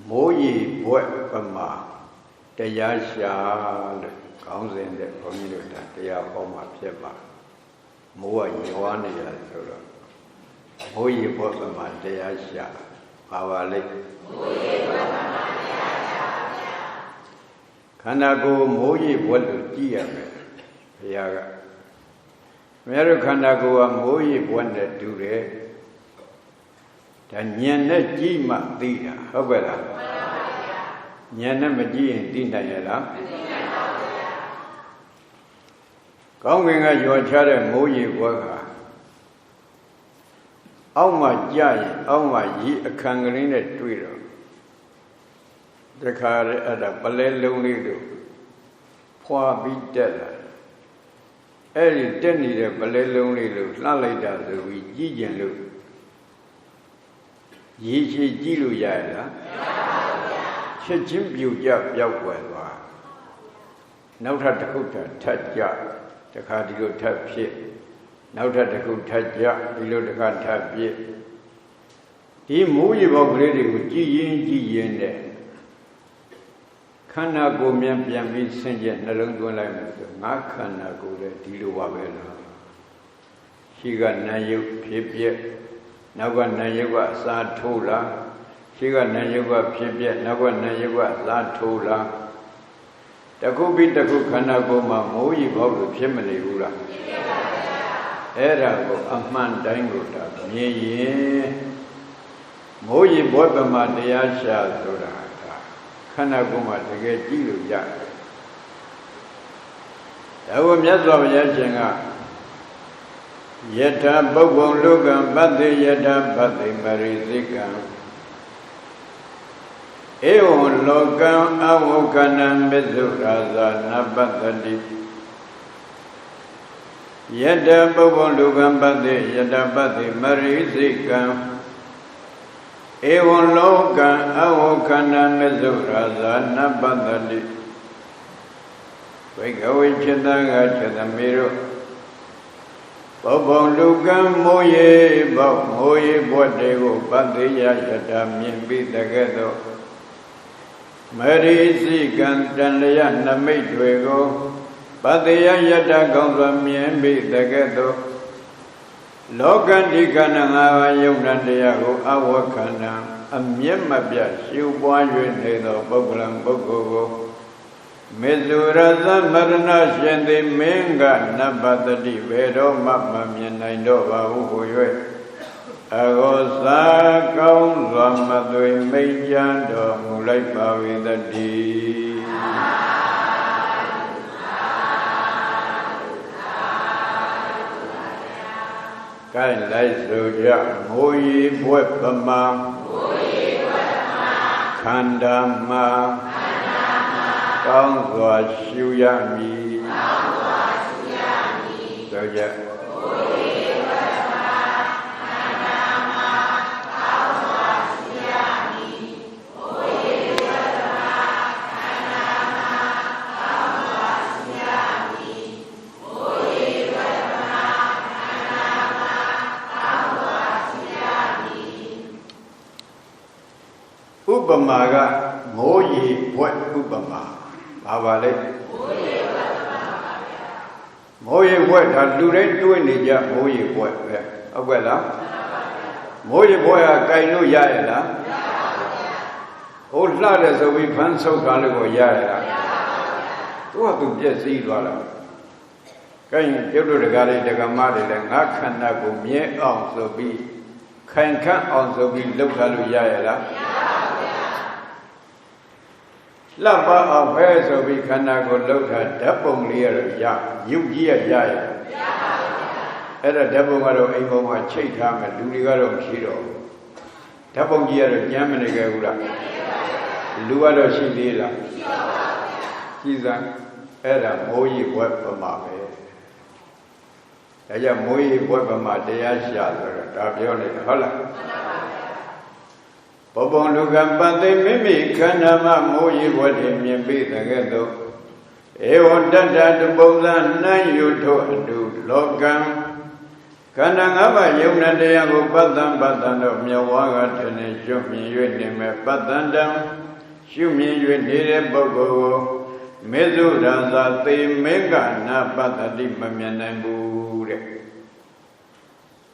မိုးရီဘွက်ပမာတရားရှာလို့ခေါင်းစဉ်တဲ့ဘုန်းကြီးတို့တရားဟောမှာဖြစ်ပါမိုးကရွာနေရဆိုတော့မိုးရီဘွက်ပမာတရားရှာပါပါလိမ့်မိုးရီဘွက်ပမာတရားရှာပါဗျာခန္ဓာကိုယ်မိုးရီဘွက်လို့ကြည့်ရမယ်ဘုရားကမြတ်တို့ခန္ဓာကိုယ်ကမိုးရီဘွက်နဲ့တူတယ်ဒါဉာဏ်နဲ့ကြည့်မှသိတာဟုတ်ကဲ့လားမှန်ပါဗျာဉာဏ်နဲ့မကြည့်ရင်သိနိုင်ရလားမသိနိုင်ပါဘူးဗျာကောင်းကင်ကရွာချတဲ့မိုးရေဘွက်ကအောက်မှာကြာရင်အောက်မှာရေအခန်းကလေးနဲ့တွေ့တော့တခါအဲ့ဒါပလဲလုံးလေးတို့ဖွာပြီးတက်လာအဲ့ဒီတက်နေတဲ့ပလဲလုံးလေးလို့လှလိုက်တာဆိုပြီးကြည့်ကြင်လို့ရေချီကြည့်လို့ရရလားမရပါဘူးဗျာချက်ချင်းပြူကြပျောက်ွယ်သွားနောက်ထပ်တစ်ခုထပ်ကြတခါဒီလိုထပ်ဖြစ်နောက်ထပ်တစ်ခုထပ်ကြဒီလိုတစ်ခါထပ်ဖြစ်ဒီမိုးရေပေါက်ကလေးတွေကိုကြည်ရင်နဲ့ခန္ဓာကိုယ်မြန်ပြန်ပြီးဆင်ကျက်နှလုံးသွင်းလိုက်လို့ဆိုငါခန္ဓာကိုယ်လည်းဒီလိုပါပဲလားရှိကနာယုတ်ဖြစ်ဖြစ်နောက်ကနာယုတ်ကအစာထိုးလာရှိကနာယုတ်ကဖြစ်ပြက်နောက်ကနာယုတ်ကအစာထိုးလာတခုပြီးတခုခန္ဓာကိုယ်မှာမိုးရီပေါက်လို့ဖြစ်မနေဘူးလားဖြစ်ပါဗျာအဲ့ဒါကိုအမှန်တိုင်းကိုဒါမြင်ရင်မိုးရီဘွက်ပမာတရားရှာဆိုတာဒါခန္ဓာကိုယ်မှာတကယ်ကြည့်လို့ရတယ်ဒါကိုမြတ်စွာဘုရားရှင်ကယထာပုဗ္ဗံလောကံပတ္တိယထာပတ္တိမရိသိကံဧဝံလောကံအဝုကနံမစ္ဆုရာဇာနပတ္တိယထာပုဗ္ဗံလောကံပတ္တိယထာပတ္တိမရိသိကံဧဝံလောကံအဝုကနံမစ္ဆုရာဇာနပတ္တိဝိကဝိจิตကจิตမေရောပုဗ္ဗံလူကံမိုးရေပေါက်မိုးရေဘွက်တွေကိုပတ္တိယယထာမြင်ပြီးတကဲ့သို့မရိစိကံတန်လျနမိတ်တွေကိုပတ္တိယယထာကောင်းစွာမြင်ပြီးတကဲ့သို့လောကန္တိခန္ဓာ၅ပါးယုံနာတရားကိုအဝခန္ဓာအမျက်မပြတ်ရှုပွား၍နေသောပုဂ္ဂလံပုဂ္ဂိုလ်ကိုမေသုရသမရဏရှင်သည်မင်းကနပတတိဘယ်တော့မှမမြင်နိုင်တော့ပါဘူးကို၍အဂောသာကောင်းစွာမသွေမိတ်ကြတော်မူလိုက်ပါဝိတ္တိကဲလိုက်ဆိုကြမိုးရီဘွက်ပမာခန္ဓာမှာကောင်းစွာရှုရမည်ဆိုကြဥပမာကမိုးရေဘွက်ဥပမာဘာပါလဲမိုးရေဘွက်ဒါလူတိုင်းတွေးနေကြမိုးရေဘွက်ပဲဟုတ်ကဲ့လားမိုးရေဘွက်ကကြိုင်လို့ရရလားဟိုလှတယ်ဆိုပြီးဖမ်းဆုပ်ထားလို့ကိုရရလားသူကသူပြည့်စည်သွားတာကြိုင်ကျုပ်တို့တကားလေးတက္ကမတွေလည်းငါခန္ဓာကိုမြဲအောင်ဆိုပြီးခိုင်ခန့်အောင်ဆိုပြီးလှုပ်ထားလို့ရရလားလှပအောင်ပဲဆိုပြီးခန္ဓာကိုယ်လှုပ်တာဓာတ်ပုံလေးရတော့ရရုပ်ကြီးရရရအဲ့ဒါဓာတ်ပုံကတော့အိမ်ပေါ်မှာချိတ်ထားမယ်လူတွေကတော့မရှိတော့ဘူးဓာတ်ပုံကြီးကတော့ကျမ်းမနေခဲ့ဘူးလားလူကတော့ရှိသေးလားရှိစမ်းအဲ့ဒါမိုးရီဘွက်ပမာပဲဒါကြောင့်မိုးရီဘွက်ပမာတရားရှာဆိုတော့ဒါပြောနေတာဟုတ်လားပုဗ္ဗံလူကံပတ္တိမိမိခန္ဓာမှာမိုးရေဘွက်တွေမြင်ပြီးတကဲ့သို့ဧဝံတတ္တတုပုံစံနှံ့ယူထို့အတုလောကံခ Kanangaba Yunadayago Patan Patano Miawaga Tene Shumi Yudime Patandam Shumi Yudire Bogo Mezu Raza Te Mega Na Patadi Mamianambure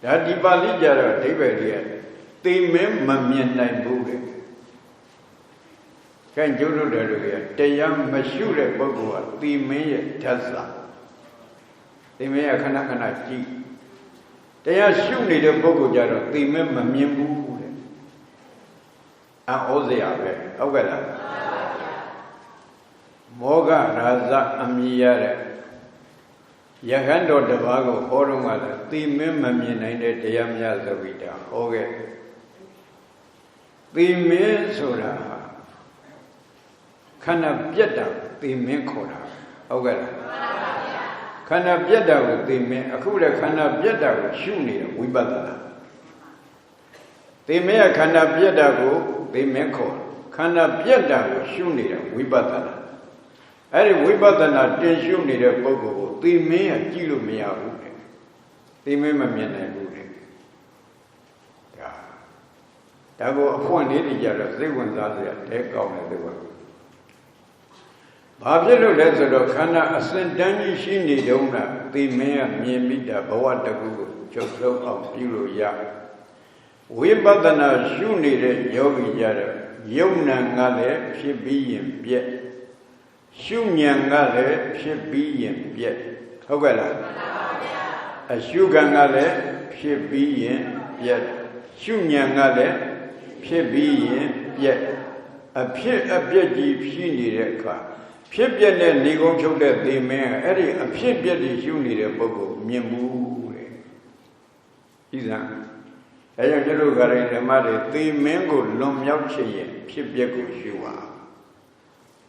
Dadi Bali Jara Tiberia Te Mem Mamianambure Can Julu Daria Tayam Mashure Bogo Te Mea Tasa Te Mea Kanakana Chi They shoot the Bogo, the Mamimbu. And Ozia, Ogala Moga Raza Amiyare Yagando de Vago, Orumala, the Mimian and the Yamya Zavita, Oge. The Mesura Kana Pieta, the Menkora, Ogala. Kana Bieda with the me, Akula Kana Bieda with Shuni, Wibadana. They may a Kana Bieda go, they may call. Kana Bieda with Shuni, Wibadana. Ari Wibadana, then Shuni, the Bogo, they may a Gilu Mea Bude. They may Mamina Bude. Dago upon each other, they went out there, take off the world. Babylon Lazaro Kana Ascendani Shini Dona, the Mea Miamida, Bawatagu, Choklo of Piluya. Wibadana Shuni Yogi Yara, Yona Ngale, she be in Piet. Shunyangale, she be in Piet. Hogala. A Shugangale, she be in Piet. Shunyangale, she be in Piet. A Piet a Pieti Shini Reka. Ship yet Nigon showed that the man, Eddie, a ship yet is usually a bogo, Miambu. He's on. I am to look at the mother, the mango lom yauchi, ship yaku shua.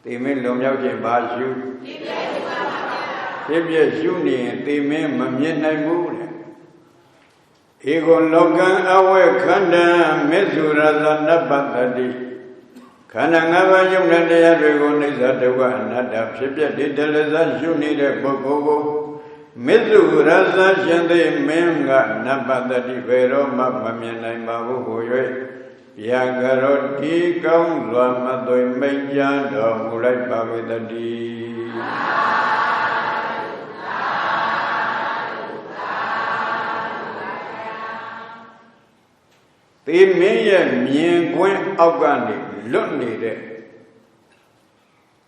The men lom yauchi bashu. Ship yet shuni, the men mamien mood. Ego logan awe kanda, mesura the nabatadi. Kanangava Yunadea Regonizatawa Nada Pipia Didalaza Juni de Bogo Mizu Raza Shande Menga Nabada di Vero Mamamiana Mabu Yagaro Ti Kong Lamato Meja do Mulai Bavidadi The Maya Mien Gwen Afghani Look needed.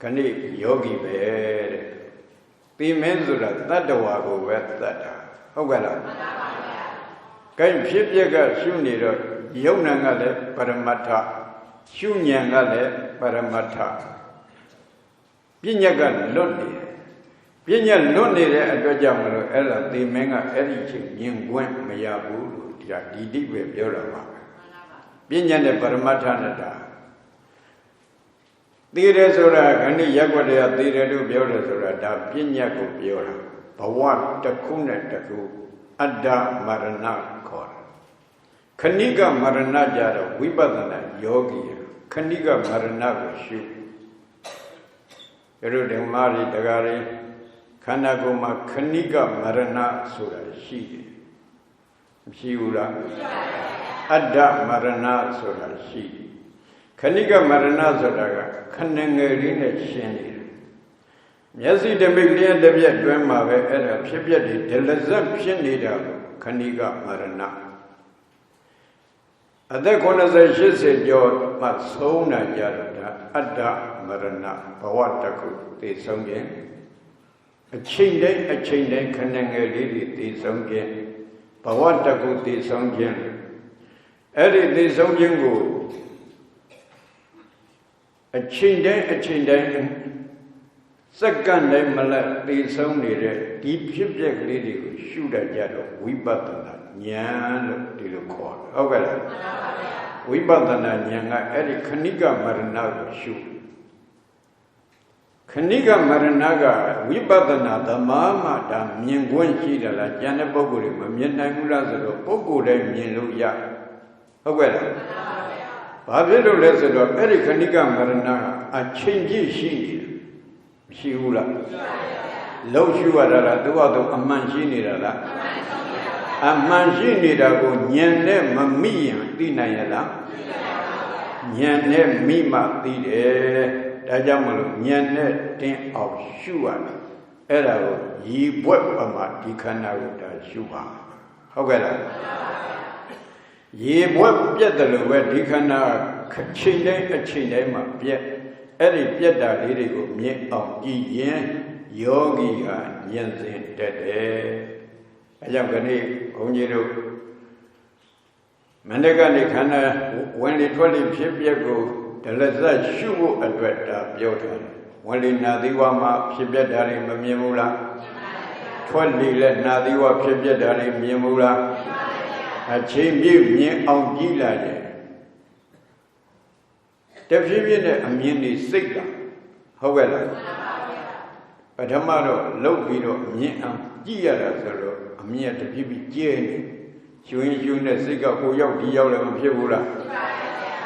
Kani Yogi Bed. The Menzura, that the Wago wet that. Oh, well. Kain Shipyaga Shuniro, Yonangale Paramata, Shunyangale Paramata. Pinyaga Lonely. Pinya Lonely at the Jamalo, Ella, the Menga Eriching, Yin Gwen Mayabu, Didi Biola. Pinya de Paramata. Tiresura, Gani Yaguadea, Tiredu Biodasura, Da Pinyaku Biola, Pawat Takuna Taku, Ada Marana Kor. Kaniga Marana Jara, Wibadana, Yogi, Kaniga Marana Shu. Eruding Mari Dagari, Kanagoma, Kaniga Marana Sura, Shiura, Ada Marana Sura, Kaniga Marana Zodaga. Kanangarina Shani. Yazi de Miglia de Viet Grandma, Era Pipia de Lazam Shinida, Kaniga Marana. At that corner, she said, Your Matsona Yarada, Ada Marana, Pawataku, the Songen. A chain day, Kanangari, the Songen. Pawataku, the Songen. Eddie, the Songen. A chain day, second day, Malay, the sound leader, deep subject lady who shoot at Yado, we button, Yan, the court. Oh, well, we button, Yanga, Eddie Kaniga Maranaga shoot. Kaniga Maranaga, we button, the Mama, the Miangwanchi, the Jana Boguri, Mianagula, Bogu, Mianuya. Oh, well. Babylon Lazaro, Erikanika Marana, a change she, Shiula. Low Shuara, Duado, a man Shinira, Amanjini rago nyane mamiyan tinayala. Nyane mima tide. Dajamalu nyane tin of shuan. Era ye web ama dikana uta shuba. Hogala. Ye web yetalu dikana chine a chine ma piet. Eri pieta lirigo mye of yen yogi yansin dede. Ayamgani Onjiro Mandagani Kana when it was Pipiago, the Lazar Shubu Adweta Biota, when in Nadiwama Pipiadari Mamimula, 20 let Nadiwa Pipiadari Mimula, a chamber near on Gila. The Pipian Amini Sigla, however, but Amaro, Lobido, Niam, Giara Solo. Mia to be Jane, showing you the cigar who yelled the yellow of Pibula.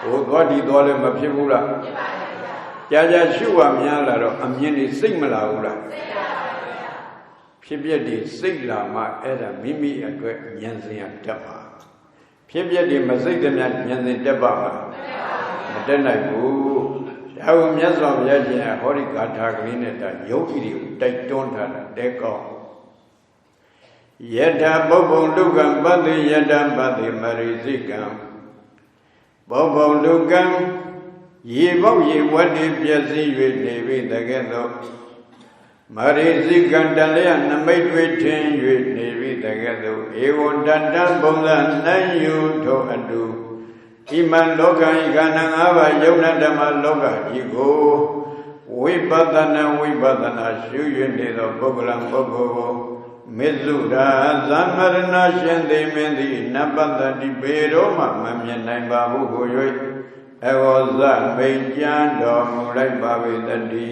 Oh, body dollar of Pibula. Jaja Shua Miala, a mini singmala. Pibia de Sigla, my Edda Mimi and Yanzi and Tapa. Pibia de Mazigam Yanzi Tapa. But then I go. I will miss of Yaja, Horicata, Grineta, Yogi, they don't have a deco. Yada Bobo Lugam Badi Yada Badi Marizigam Bobo Lugam Yibo Yi Wadi Piazi Navy the Ghetto Marizigam Dalian made with 10 Navy the Ghetto Ewo Dandan Bolan Nayu to Adu Iman Loka Igananga Yonadama Loka Yigo Wibadana Shuyu Nido Bogolam Bogo Mizura Zamarana Shende Mendi Nabanda di Beroma Mamia Naibabu Goyoy Ewoza Bejan Domulai Babi Dadi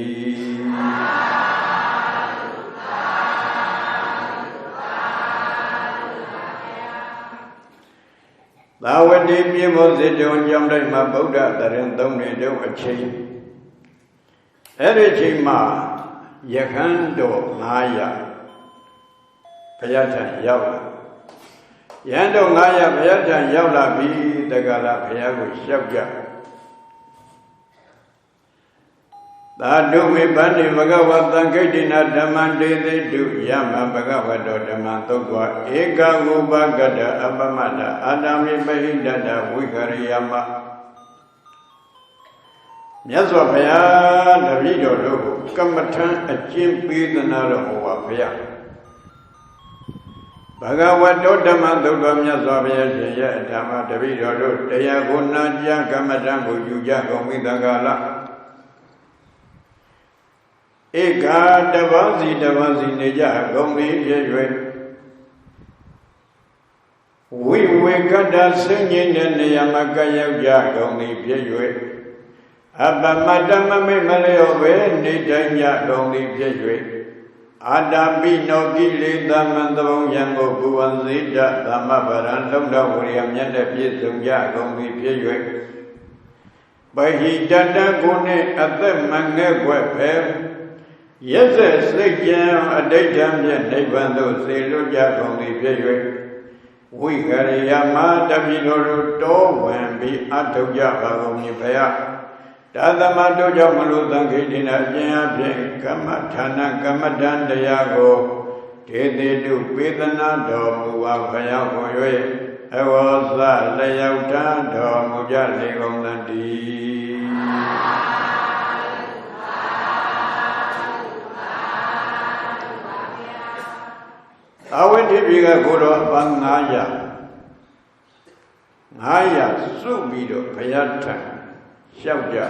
Lawadi Mimosi Don Jamdai Mabuda Darin Doni Do a chain Erichima Yakando Naya Payatan Yavla Yando Naya Payatan Yavla be the Gala Payago Shabja. That do me Bandi Bhagavad Gaitina Damande they do Yama Bhagavado Damantogwa Ega Guba Gada Abamada Adami Bahidada Wikariyama Nyazwa Paya Davido Kamatan a chimpi the Nara Paya. Bhagavato Dhammantogwa Nyazwa Dhamma Davido Dayaguna Jankamatan Yujago Midagala Eka Davasi Neja Gomi Jaywe We Wekada Singing and Yamakaya Jagomi Jaywe Abamadama Maleo Nidanya Gomi Jaywe Adabino Gili Damandong Yango Guanzida Damabaran Lunda William Yanda Piesum Jagomi Jaywe Bahidana Gune at the Mangwe Yes, they jam a daytime yet, they van those sailor jack only pay. We got a Yama, Davino, Do, and be Ato Java only pay. Tadamato Jamalu, Dangatina, Jam, Kamatana, Kamatan, Diago, they do Pidana, Do, Wapaya for you. I was that layout, Do, Mujali on the D. I went to be a good old Bangaya. Naya, Subido, Payata, Shabja.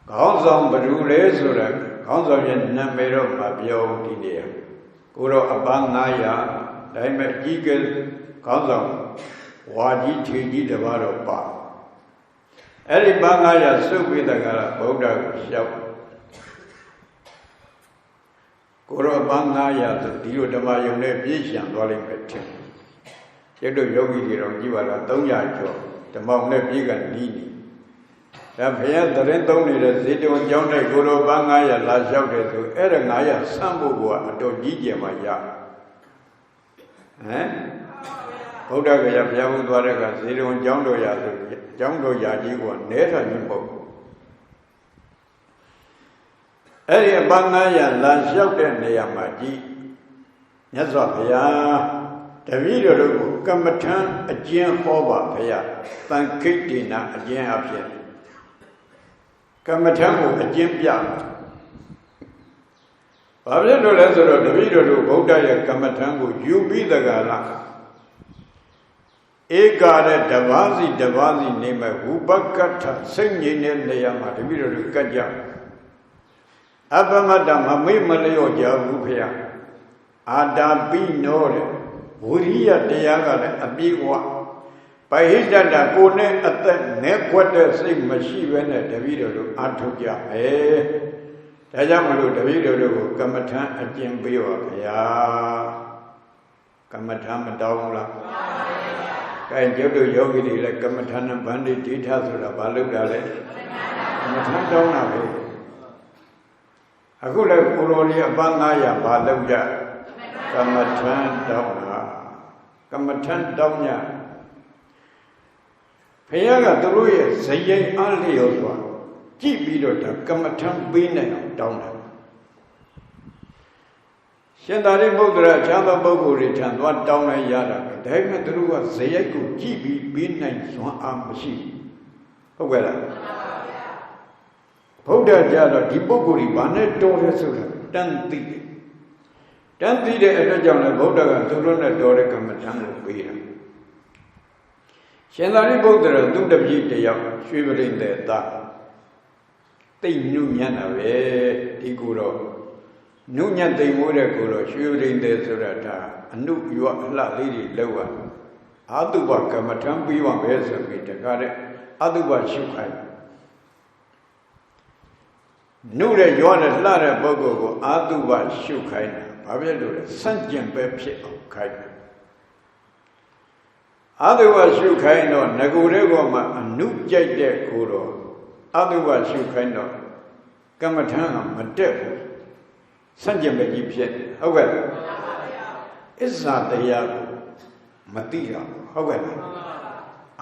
Gonzon Badule Sura, Gonzon Namero Mabio Guinea. Guru Abangaya, Diamond Eagle, Gonzon, Wadi Tigi the Varo Ba. Eli Bangaya, Subi the Gala, Boda, Shab. Guru Bangaya, the Dio Damayone Beach and Dolly Petin. Yedo Yogi on Jivala, Donyajo, the Mount Big and Nini. The Paya, the Rentoni, the City on John Guru Bangaya, La Shouted to Erenaya, Sambu, and Dojija Maya. ဗုဒ္ဓဂယာဘုရားဘုသွားတဲ့ကဇေရုံကျောင်းတော်ရာဆိုကျောင်းတော်ရာကြီးကနဲထန်ကြီးပေါ့အဲ့ဒီအပန်း900လမ်းလျှောက်တဲ့နေရာမှာကြီးမြတ်စွာဘုရားတပည့်တော်တို့ကိုကမ္မထံအကျဉ်းဟောပါဘုရားတန်ခိတ္တိနာအကျဉ်းအဖြစ်ကမ္မထံကိုအကျဉ်းပြဘာဖြစ်လို့လဲဆိုတော့တပည့်တော်တို့ဗုဒ္ဓရဲ့ကမ္မထံကိုယူပြီးတကလားဧကာတဲ့တပါးစီနေမဲ့ဝုပကတ္ထစိတ်ငြိမ်တဲ့နေရာမှာတပည့်တော်တို့ကတ်ကြအပမတ္တမမေ့မလျော့ကြဘူးဖေ။အာတာပိနောတဲ့ဝိရိယတရားကလည်းအပြည့်ဝပဟိတတကိုနဲ့အသက်နဲ့ကွက်တဲ့စိတ်မရှိဘဲနဲ့တပည့်တော်တို့အထုတ်ကြမယ်။ဒါကြောင့်မလို့တပည့်တော်တို့ကိုကမ္မထံအကျင့်ပေးပါဗျာ။ကမ္မထံမတောင်းဘူးလား။ကဲကျုပ်တို့ယောဂီတွေလည်းကမ္မထံနဲ့ဗန္တိဒိဋ္ဌဆိုတာဘာလို့တာလဲ။ကမ္မထံတောင်းတာပဲ။အခုလည်းကိုလိုလေးအပန်း900ဘာလုပ်ကြကမ္မထံတောင်းတာကမ္မထံတောင်းညဘုရားကသူတို့ရဲ့ဇယိမ်အားလျော်စွာကြည့်ပြီးတော့ကမ္မထံပေးနိုင်အောင်တောင်းတာရှင်သာရိပုတ္တရာချမ်းသာပုဂ္ဂိုလ်တွေထံသွားတောင်းလိုက်ရတာပဲဒါပေမဲ့သူတို့ကဇယိမ်ကိုကြည့်ပြီးပေးနိုင်စွမ်းအားမရှိဟုတ်ကဲ့လားဗုဒ္ဓကြတော့ဒီပုဂ္ဂိုလ်ကြီးဘာနဲ့တော်လဲဆိုတာတန်သိတယ်တန်သိတဲ့အတွက်ကြောင့်လည်းဗုဒ္ဓကသူတို့နဲ့တော်တဲ့ကမ္မထံကိုပေးတာရှင်သာရိပုတ္တရာသူတပည့်တယောက်ရွှေပရိသေသားသိညှညံ့တာပဲဒီကိုတော့ညှညံ့သိမ်မိုးတဲ့ကိုတော့ရွှေပရိသေဆိုတာဒါအနုရွအလှလေးတွေလောက်အာတုပကမ္မထံပြီးပါပဲဆိုပြီးတခါတဲ့အတုပရှုခိုင်းနုတဲ့ရွာတဲ့လှတဲ့ပုဂ္ဂိုလ်ကိုအာတုပရှုခိုင်းတာဘာဖြစ်လို့လဲစန့်ကျင်ပဲဖြစ်အောင်ခိုင်းတာအာတုပရှုခိုင်းတော့ငကိုတဲ့ကောမှအနုကြိုက်တဲ့ကိုတော့အာတုပရှုခိုင်းတော့ကမ္မထံကမတက်ဘူးစန့်ကျင်ပဲကြီးဖြစ်ဟုတ်ကဲ့လားအစ္ဆာတရားကိုမသိတာဟုတ်ကဲ့လား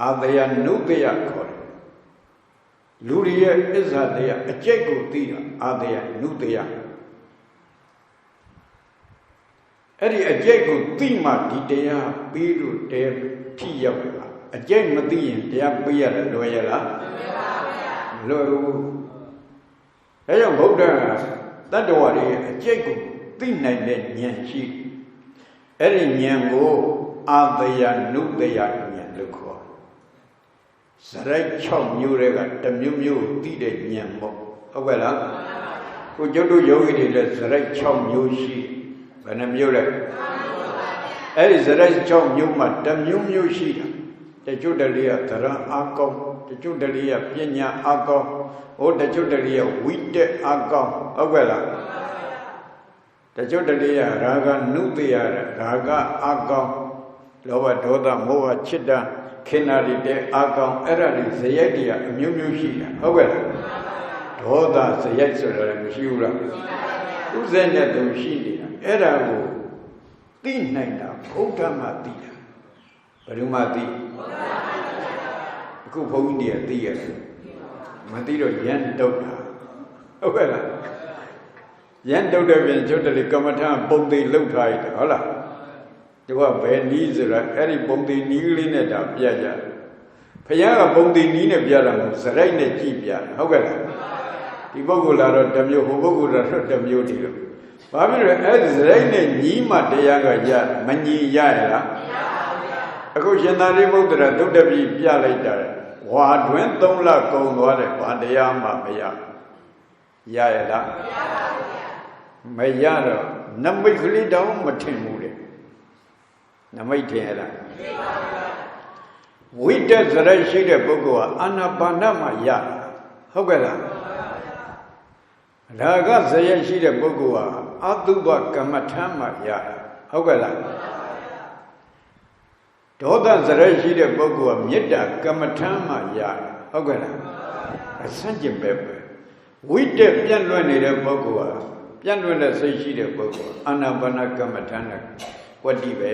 အာတရားနုတရားခေါ်တယ်လူတွေရဲ့အစ္ဆာတရားအကျိတ်ကိုသိတာအာတရားနုတရားအဲ့ဒီအကျိတ်ကိုသိမှဒီတရားပြီးလို့တဲထိရောက်လာအကျိတ်မသိရင်တရားပေးရတယ်လွယ်ရလားမလွယ်ဘူးဒါကြောင့်ဗုဒ္ဓကတတ္တဝါတွေရဲ့အကျိတ်ကိုသိနိုင်တဲ့ဉာဏ်ရှိအဲ့ဒီဉာဏ်ကိုအာတရားနုတရားဉာဏ်လို့ခေါ်ဇရိုက်6မျိုးတွေကတစ်မျိုးမျိုးသိတဲ့ဉာဏ်ပေါ့ဟုတ်ကဲ့လားကိုကျုပ်တို့ယောဂီတွေလည်းဇရိုက်6မျိုးရှိဘယ်နှမျိုးလဲအဲ့ဒီဇရိုက်6မျိုးမှာတစ်မျိုးမျိုးရှိတာတချို့တလေကသရံအာကောင်းတချို့တလေကပညာအာကောင်းဟိုတချို့တလေကဝိတက်အာကောင်းဟုတ်ကဲ့လားတချို့တလေကရာဂနုတယရာဂအာကောင်းလောဘဒေါသမောဟချစ်တာခေနာရီတဲ့အာကောင်အဲ့ဒါတွေဇယိုက်တွေကအမျိုးမျိုးရှိတာဟုတ်ကဲ့လားဒေါသဇယိုက်ဆိုတာလည်းမရှိဘူးလားဥစ္စာနဲ့သူရှိနေတာအဲ့ဒါကိုသိနိုင်တာဘုရားမှသိတာဘယ်သူမှသိအခုဘုန်းကြီးတွေကသိရတယ်မသိတော့ရန်တုတ်တာဟုတ်ကဲ့လားရန်တုတ်တဲ့ပြင်ကျုပ်တလေကမ္မထပုံသိလှုပ်ထားရတာဟုတ်လားသူကဘယ်နည်းဆိုတာအဲ့ဒီပုံသိနည်းလေးနဲ့ဒါပြကြတယ်ဘုရားကပုံသိနည်းနဲ့ပြတာမဟုတ်ဇရိုက်နဲ့ကြည့်ပြတယ်ဟုတ်ကဲ့လားဒီပုဂ္ဂိုလ်လာတော့တစ်မျိုးဟိုပုဂ္ဂိုလ်လာတော့တစ်မျိုးတည်းလို့ဘာဖြစ်လဲအဲ့ဒီဇရိုက်နဲ့ညီးမှတရားကရမညီရရလားအခုရှင်သာရိပုတ္တရာသုတ္တပိပြလိုက်တာဝါတွင်3လကုန်သွားတယ်ဘာတရားမှမရရရလားမရတော့နမိတ်ကလေးတောင်မထင်ဘူးတဲ့နမိတ်ထင်ရလားဝိတက်ဇရိုက်ရှိတဲ့ပုဂ္ဂိုလ်ကအာနာပါနမှာရဟုတ်ကဲ့လားရာဂဇယရှိတဲ့ပုဂ္ဂိုလ်ကအတုပကမ္မထမ်းမှာရဟုတ်ကဲ့လားဒေါသဇရိုက်ရှိတဲ့ပုဂ္ဂိုလ်ကမေတ္တာကမ္မထမ်းမှာရဟုတ်ကဲ့လားအဆန့်ကျင်ပဲဝိတက်ပြန့်လွင့်နေတဲ့ပုဂ္ဂိုလ်ကပြန့်လွင့်တဲ့စိတ်ရှိတဲ့ပုဂ္ဂိုလ်အာနာပါနကမ္မထမ်းနဲ့ဝတ္တိပဲ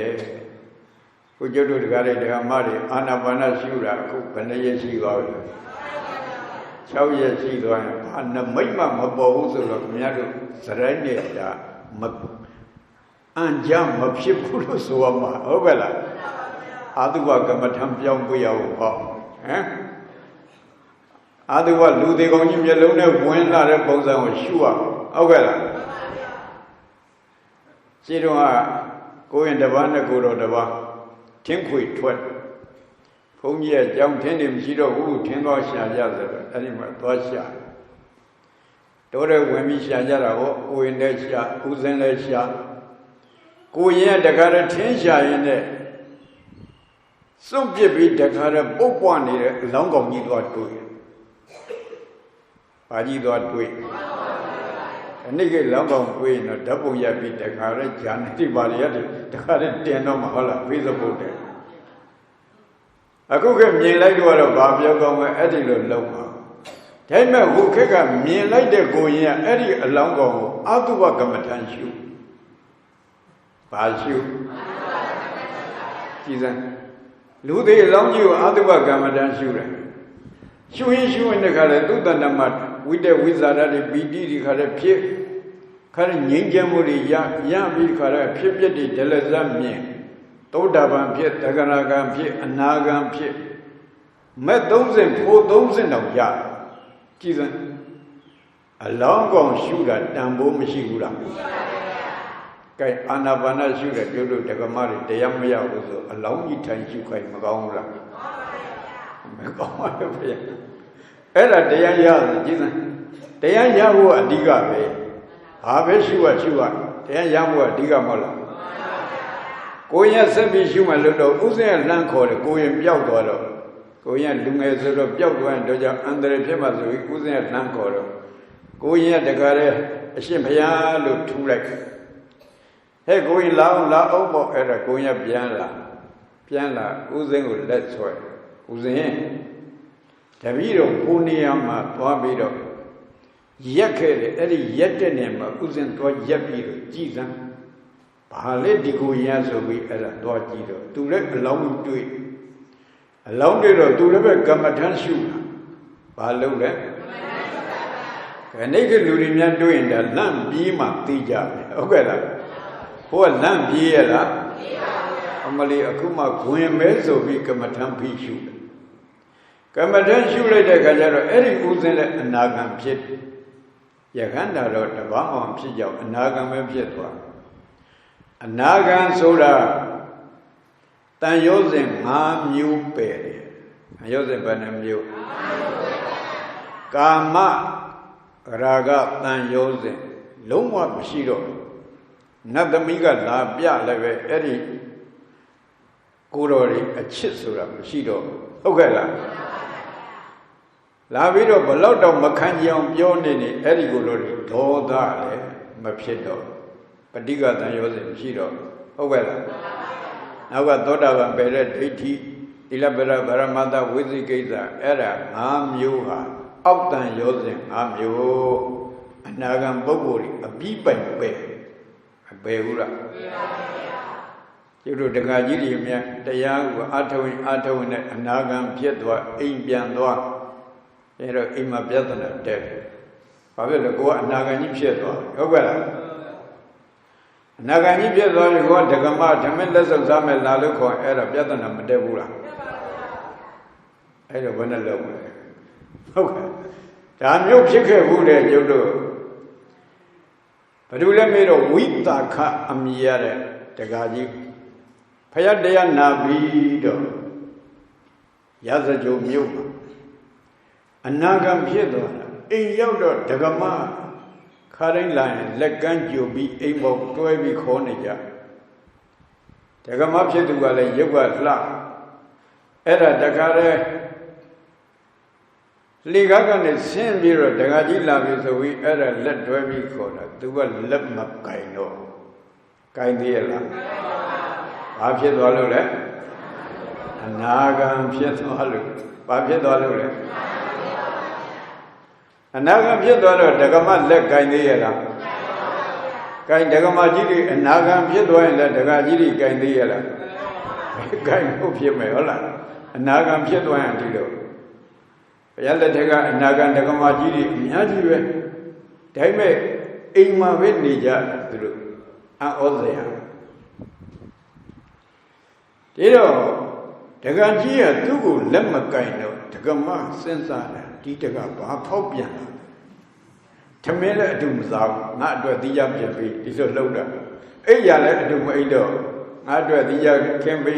ကိုကျုပ်တို့တကားလေးတရားမတွေအာနာပါနရှုတာအခုဘယ်နှရက်ရှိသွားပြီလဲ6ရက်ရှိသွားရင်ဘာနမိတ်မှမပေါ်ဘူးဆိုတော့ခင်ဗျားတို့စရိုက်နေတာအန်ကြမဖြစ်ဘူးလို့ဆိုရမှာဟုတ်ကဲ့လားအာတုဝကမ္မထံပြောင်းပြရအောင်ဟောဟမ်အာတုဝလူသေးကောင်းကြီးမျက်လုံးနဲ့ဝင်လာတဲ့ပုံစံကိုရှုရဟုတ်ကဲ့လားရှိတော့ကိုရင်တပားနဲ့ကိုတော်တပားထင်းခွေထွက်ဘုန်းကြီးရဲ့ကြောင်းထင်းနေမရှိတော့ဘူးထင်းသွားရှာကြဆိုတော့အဲ့ဒီမှာသွားရှာတော်တဲ့ဝင်ပြီးရှာကြတာဟောကိုရင်လည်းရှာဦးစင်းလည်းရှာကိုရင်ကတခါတည်းထင်းရှာရင်နဲ့စွန့်ပစ်ပြီးတခါတည်းပုတ်ပွားနေတဲ့အလောင်းကောင်ကြီးသွားတွေ့ဘာကြီးသွားတွေ့အနိကေလောင်းကောင်တွေ့ရင်တော့ဓာတ်ပုံရပြီးတခါတည်းဂျာနေတိပါရီရတယ်တခါတည်းတင်တော့မှာဟုတ်လားဖေးစပုတ်တယ်အခုကမြင်လိုက်တော့ဘာပြောကောင်းလဲအဲ့ဒီလိုလုံးပါဒါပေမဲ့ဟိုခက်ကမြင်လိုက်တဲ့ကိုရင်ကအဲ့ဒီအလောင်းကောင်ကိုအာတုဝကမ္မထံရှုဘာရှုကြည်စမ်းလူသေးအလောင်းကြီးကိုအာတုဝကမ္မထံရှုတယ်ရှုရင်ရှုရင်တခါလေသူတဏ္ဍမဝိတ္တဝိဇာရတွေပီတိတွေခါလေဖြစ်ခါလေငြိမ်းချမ်းမှုတွေရပြီးခါလေဖြစ်ပြတဲ့ဒလဇတ်မြင်သောတာပန်ဖြစ်သဂရဂံဖြစ်အနာဂံဖြစ်မဲ့30ဖို့30တောင်ရကြည်စမ်းအလောင်းကောင်ရှုတာတန်ဖိုးမရှိဘူးလားမရှိပါဘူးဗျာကဲအာနာပါနရှုတဲ့ပြုလို့ဓကမတွေတရားမရဘူးဆိုအလောင်းကြီးထိုင်ရှုခိုင်းမကောင်းဘူးလားမကောင်းပါဘူးဗျာအဲ့ဒါတရားရတယ်ကြည်စမ်းတရားရဖို့အဓိကပဲဘာပဲရှုရတရားရဖို့အဓိကမဟုတ်လားကိုရင်ဆက်ပြီးရှုမှလို့တော့ဥစဉ်ကလှမ်းခေါ်တယ်ကိုရင်ပျောက်သွားတော့ကိုရင်လူငယ်ဆိုတော့ပျောက်သွားရင်တော့ကြောင့်အန္တရာယ်ဖြစ်မှဆိုပြီးဥစဉ်ကလှမ်းခေါ်တော့ကိုရင်တခါတည်းအရှင်ဘုရားလို့ထူလိုက်ဟဲ့ကိုရင်လာအောင်ပေါ့အဲ့ဒါကိုရင်ပြန်လာဥစဉ်ကိုလက်ဆွဲဥစဉ်တပည့်တော်ကိုနေရာမှာသွားပြီးတော့ရက်ခဲ့တယ်အဲ့ဒီရက်တဲ့နေမှာဥစဉ်သွားရက်ပြီးတော့ကြည်စမ်းဘာလဲဒီကိုရဆိုပြီးအဲ့ဒါသွားကြည့်တော့သူလည်းအလောင်းတွေ့တော့သူလည်းပဲကမ္မထမ်းရှုတာဘာလုပ်လဲခဏိကလူတွေများတွေ့ရင်ဒါလန့်ပြေးမှသိကြတယ်ဟုတ်ကဲ့လားဘိုးကလန့်ပြေးရလားပြေးပါဘူးအမလီအခုမှဂွင်မဲဆိုပြီးကမ္မထမ်းပြီးရှုတယ်ကမ္မထမ်းရှုလိုက်တဲ့အခါကျတော့အဲ့ဒီဥစဉ်လည်းအနာဂံဖြစ်ယခန္တာတော့တပေါင်းအောင်ဖြစ်ကြောင်းအနာဂံပဲဖြစ်သွားအနာဂံဆိုတာတန်ရောစဉ်5မျိုးပဲတယ်တန်ရောစဉ်ဘယ်နှမျိုးကာမရာဂတန်ရောစဉ်လုံးဝမရှိတော့နတ်သမီးကလာပြလည်းပဲအဲ့ဒီကိုတော်တွေအချစ်ဆိုတာမရှိတော့ဟုတ်ကဲ့လားလာပြီးတော့ဘလောက်တော့မခံကြအောင်ပြောနေအဲ့ဒီကိုတော်တွေဒေါသလည်းမဖြစ်တော့ပဋိက္ခတန်ရောစဉ်မရှိတော့ဟုတ်ကဲ့လားနောက်ကသောတာပန်ပဲတဲ့ဒိဋ္ဌိသီလပရဗရမတဝိသိကိစ္စအဲ့ဒါ5မျိုးဟာအောက်တန်ရောစဉ်5မျိုးအနာဂံပုဂ္ဂိုလ်အပြီးပိုင်ပဲအပေဘူးလားကျတို့တက္ကကြီးတွေမြတ်တရားကိုအာထဝင်နဲ့အနာဂံဖြစ်သွားအိမ်ပြန်သွားအဲ့တော့အိမ်မှာပြဿနာတက်ဘာဖြစ်လဲကိုကအနာဂံကြီးဖြစ်သွားဟုတ်ကဲ့လားအနာဂံကြီးဖြစ်သွားပြီကိုကဒကမဓမ္မလက်စုပ်စားမယ်လာလို့ခေါ်အဲ့ဒါပြဿနာမတက်ဘူးလားအဲ့တော့ဘယ်နဲ့လုပ်မလဲဟုတ်ကဲ့ဒါမျိုးဖြစ်ခဲ့ဘူးတဲ့ကျုပ်တို့ဘယ်သူလဲမေးတော့ဝိတာခအမိရတဲ့တက္ကကြီးဖယားတရားနာပြီးတော့ရသကြုံမြို့မှာအနာဂံဖြစ်သွားတာအိမ်ရောက်တော့ဒကမခါတိုင်းလာရင်လက်ကမ်းကြိုပြီးအိမ်ပေါ်တွဲပြီးခေါ်နေကြဒကမဖြစ်သူကလည်းရုပ်ကလှအဲ့ဒါတခါတည်းလေကားကနေဆင်းပြီးတော့ဒကာကြီးလာပြီဆိုပြီးအဲ့ဒါလက်တွဲပြီးခေါ်တာသူကလက်မကင်တော့ကင်သေးရလားဘာဖြစ်သွားလို့လဲအနာဂံဖြစ်သွားလို့ဘာဖြစ်သွားလို့လဲအနာဂံဖြစ်သွားတော့ဒကမလက်ကင်သေးရလားကင်ဒကမကြီးတွေအနာဂံဖြစ်သွားရင်လည်းဒကာကြီးတွေကင်သေးရလား gai không phía mày ở lại anagan phía tôi ăn đi đâu bây giờ là thế cả anagan thế mà chỉ đi nhá gì vậy thế mày in mà biết đi ra được ăn ở đây thế đó thế cái gì à tôi cũng làm mà cái nào thế cái mà sinh ra là đi thế cái bảo phổ biến thế mấy là đúng sao ngã đuôi đi ra biển bị đi rồi lâu rồi ấy giờ là đúng mấy đó ngã đuôi đi ra kem bị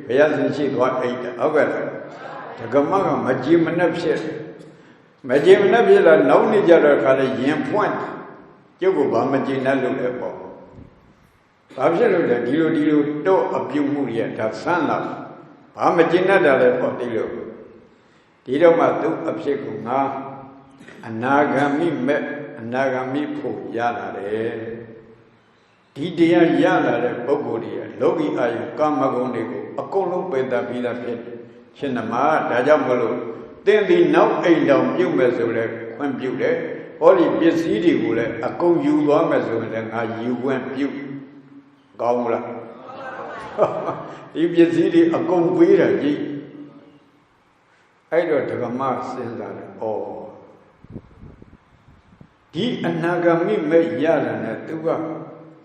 bây giờ sinh chỉ có ấy đó ok là thế cái mà chỉ mình nấp sẽ mà chỉ mình nấp sẽ là nấu đi ra rồi cái là yên point chứ cũng bảo mình chỉ nấu được đấy bỏ bảo sẽ được đấy đi luôn đâu áp dụng mũi vậy đã sáng lắm bảo mình chỉ nấu được đấy bỏ đi đâu mà tôi áp sẽ cũng ngã anagami me anagami phụ ya là đấy đi đi ya là đấy bốc bồ đi logi ai kama gong đi có công lúc bây giờ biết trên nằm đã giao một lúc tên đi nấu ấy đâu nhưng mà rồi đấy quan biểu đấy có đi biết gì đi cũng đấy công yêu đó mà rồi là ngài yêu quan biểu cao là đi biết gì đi công quý là gì ấy rồi thằng mà sinh ra là đi anagami me ya là nè tu ka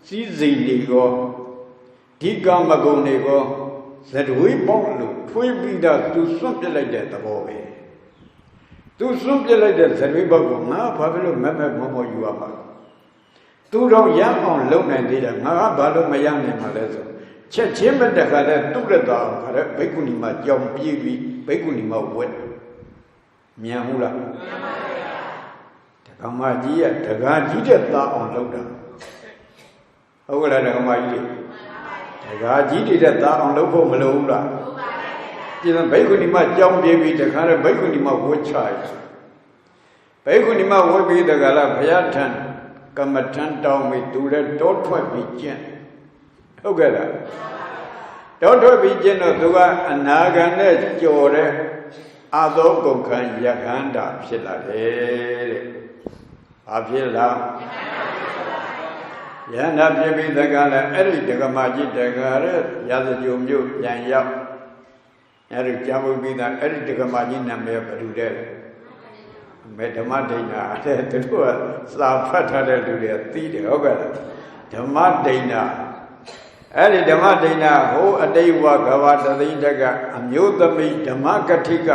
sĩ gì đi go đi cam mà gồng này go sẽ đuổi bóng luôn đuổi bị đã tu xuân trở lại để tao về tu xuân trở lại để sẽ đuổi bóng ngã phải luôn mẹ mò yêu mà tu đâu dám còn lâu này đi là ngã phải luôn mày dám này mà lấy rồi chết chết bên đây cái này tu cái đó cái này mấy con mà dòng bia bị mấy con mà quên nhà mu là Kama ji ya daga ji de ta on lâu đó,ဟုတ်ကဲ့လားkama ji daga ji de ta on lâuဖို့မလိုဘူးလားဒီဘိက္ခုနီမကြောင်းပြေးပြီးတခါတော့ဘိက္ခုနီမဝတ်ချရဘိက္ခုနီမဝတ်ပြီးတခါလားဘုရားထံကမ္မထံတောင်းပြီးသူလည်းတောထွက်ပြီးကျင့်ဟုတ်ကဲ့လားတောထွက်ပြီးကျင့်တော့သူကအနာဂံနဲ့ကြော်တဲ့အာသောကုန်ခံယဟန္တာဖြစ်လာတယ်တဲ့ဘာဖြစ်လားယန္တာဖြစ်ပြီးတကလည်းအဲ့ဒီဒကမာကြီးတကရဲ့ရာဇဂျုံမြို့ပြန်ရောက်အဲ့ဒီကြာဖို့ပြီးသားအဲ့ဒီဒကမာကြီးနာမည်ဘယ်လိုလဲမေဓမ္မဒိဋ္ဌာတဲ့သူတို့ကစာဖတ်ထားတဲ့လူတွေသိတယ်ဟုတ်ကဲ့ဓမ္မဒိဋ္ဌာအဲ့ဒီဓမ္မဒိဋ္ဌာဟိုအတိဝကဘာတသိတကအမျိုးသမီးဓမ္မကတိက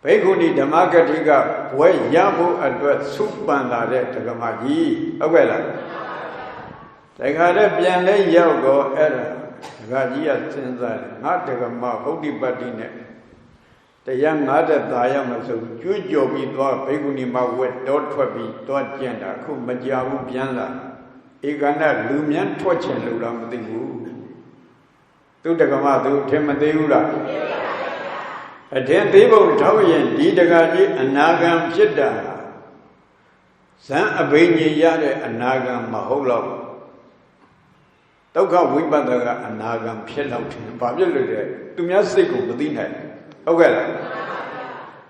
ဘိက္ခုနီဓမ္မဂတိကဘွဲရဖို့အတွက်စုပန်လာတဲ့ဒကမာကြီးဟုတ်ကဲ့လားတခါတည်းပြန်လဲရောက်တော့အဲ့ဒါဒကာကြီးကစဉ်းစားတယ်ငါဒကမဟုတ်ဒီပတ္တိနဲ့တရားငါတဲ့သာရမဆိုကျွေးကြော်ပြီးသွားဘိက္ခုနီမဝက်တော့ထွက်ပြီးသွားကျင့်တာအခုမကြဘူးပြန်လာဧကန္တလူမြန်းထွက်ချင်လို့တော့မသိဘူးသူဒကမသူထင်မသေးဘူးလားအထင်သေးဖို့ထောက်ရင်ဒီတကာကြီးအနာဂံဖြစ်တာဇံအဘိညာရတဲ့အနာဂံမဟုတ်တော့ဒုက္ခဝိပဿနာကအနာဂံဖြစ်တော့တယ်ဘာဖြစ်လို့လဲသူများစိတ်ကိုမသိနိုင်ဟုတ်ကဲ့လား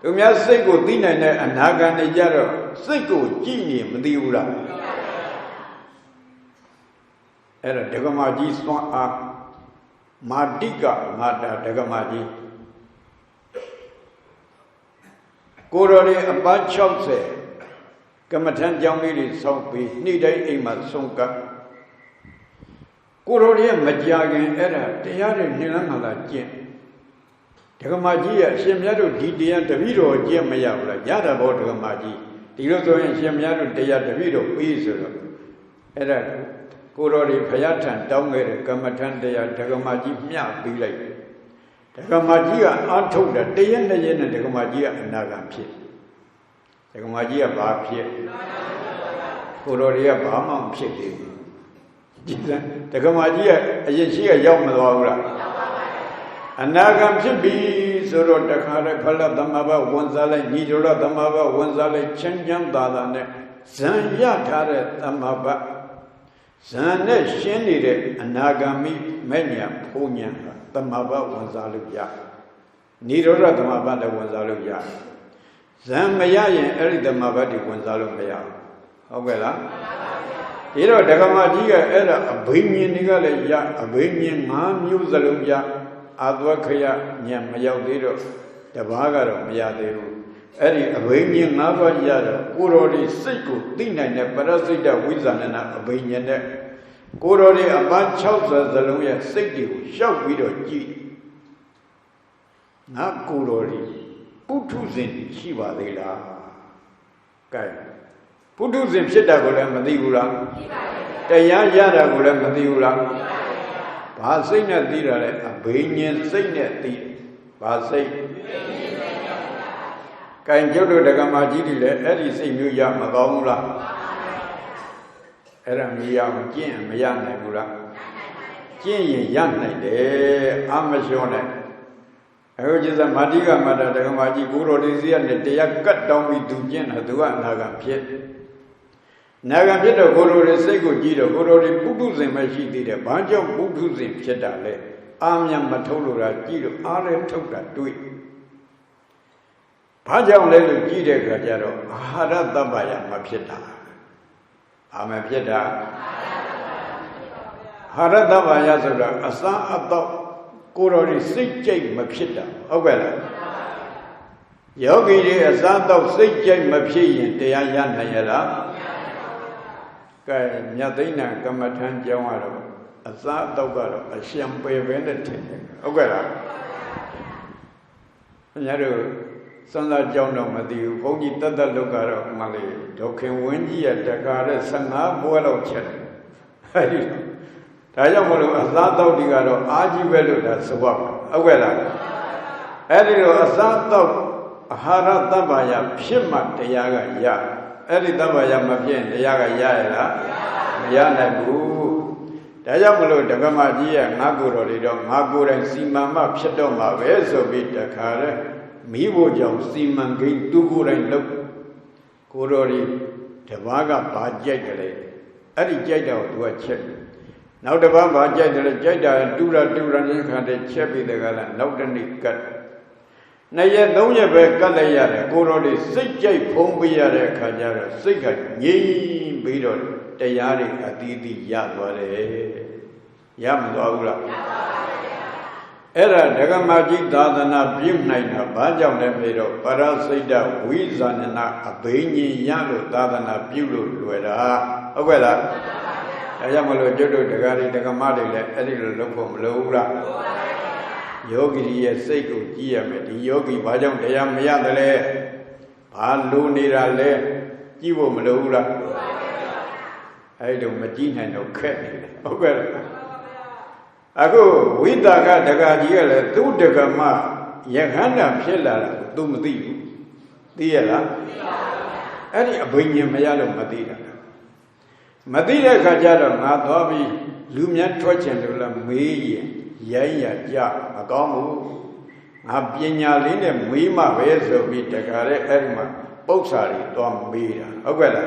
သူများစိတ်ကိုသိနိုင်တဲ့အနာဂံတွေကြတော့စိတ်ကိုကြည့်နေမသိဘူးလားအဲ့တော့ဒကမာကြီးစွမ်းအားမာတိကမာတာဒကမာကြီးကိုယ်တော်တွေအပန်း60ကမ္မထံကြောင်းလေးတွေဆောက်ပြီးနေ့တိုင်းအိမ်မှာဆုံးကပ်ကိုယ်တော်တွေမကြခင်အဲ့ဒါတရားတွေနှလန်းလာကျင့်ဒကမာကြီးရဲ့အရှင်မြတ်တို့ဒီတရားတပည့်တော်ကျင့်မရဘူးလားရတာဘောဒကမာကြီးဒီလိုဆိုရင်အရှင်မြတ်တို့တရားတပည့်တော်ပြီးဆိုတော့အဲ့ဒါကိုယ်တော်တွေဘုရားထံတောင်းခဲ့တဲ့ကမ္မထံတရားဒကမာကြီးမျှပြီးလိုက်ဒကမာကြီးကအာထုတ်တာတရက်နဲ့ရက်နဲ့ဒကမာကြီးကအနာဂံဖြစ်ဒကမာကြီးကဘာဖြစ်ကိုတော်တွေကဘာမှမဖြစ်သေးဘူးကြည်လားဒကမာကြီးကအရင်ရှိကရောက်မသွားဘူးလားအနာဂံဖြစ်ပြီဆိုတော့တခါတည်းဖလသမဘဝန်စားလိုက်ညီတော်သမဘဝန်စားလိုက်ချမ်းချမ်းသာသာနဲ့ဇံရထားတဲ့သမဘဇံနဲ့ရှင်းနေတဲ့အနာဂံမိမဲ့ညာဖုံညာသမဘဝန်စားလို့ရနိရောဓသမဘလည်းဝန်စားလို့ရဇံမရရင်အဲ့ဒီသမဘတွေဝန်စားလို့မရဟုတ်ကဲ့လားတ Ero Dagamajiga era a Binian Nigala, a Binian Man, Yuzaluja, Adwakaya, Nyamayadero, the Bagaro, Mayadero, Eri, a Binian Nava Yada, Kurori, Siku, Dina, Parasita, Wizanana, a Binian, Kurori, a man Chausa, Zaluya, Siku, Shout Widow G. Not Kurori, Putuzin, Shiva de la Kai. Putuzin Shitagola, Madura, Tayayara Gula Madura, Pasina Dira, a Binian Saint Di, Pasay. Kain Jodo Dagamaji, Eddie Simu Yamagula, Eramia, Jim, Yanagula, Jim Yan, de Amazone. I heard you the Madiga Mada Dagamaji Guru Dizia, and they are cut down with Dujan, Hadua, Nagam Piet. Nagam Piet, Guru Sego Giro, Guru Putuzim, Mashi did a bunch of Putuzim, Chetale, Amyam Matolura, Giro, Are Toka, do it. Pajam Lelu Gide Gajaro, Haradabaya Mapita. Amapita Haradabaya Soda, Asa Abdo. Kurori Sijay Mapita, Ogella Yogi, a son of Sijay Mapi, the Ayanayala Yatina, Kamatan Jamaro, a son of a shampoo vended, Ogella Yaru, Sanda Jono Madu, Hogi Tata Lugaro, Mali, Token Windy at Dakar, Sanga, Boilo Chet. Tayamolo, a lot of Digaro, Ajivelu, that's what. Awella. Elio, a lot of Haratabaya, Pima, the Yaga Ya. Elitabaya Mapien, the Yaga Yaela, Yanabu. Tayamolo, the Gamaji, Maguro, Magur and Simama, Pshatoma, Veso bit the Kare, Mivo Jom, Siman, Green, Tugur and Look. Kurori, the Vaga Pajagale. Adi Jada to a chip. Now the Baba Jada, Dura, and the Chappy the Gala, Nautani cut. Naya, no Yabe Galayara, Kurori, Sijay, Pombiara, Kajara, Sigat, Ye, Bido, Tayari, Adidi, Yadware, Yamdora. Era Dagamaji Dadana, Bim Naina, Bajam Lemiro, Parasida, Wizanana, Abini, Yalo, Dadana, Bulu, Luera, Awella. Ayamalo Jodo, the Gari, the Gamadi, Edil Lopum, Lura Yogi, Seiko, Giamet, Yogi, Bajam, the Yamayadale, Palu Nirale, Givo Malura. I don't imagine no credit. Okay. I go with the Gadiel, do the Gama, Yahana, Pilla, Dumdi, Diela, Eddie Abinia Mayalo Madina. Madina Kajara, Madavi, Lumian Twachandula, May, Yaya, Magamu, Abina Lina, Mima, Vezo, Vitagare, Elma, Boxari, Tom Bida, Ogella.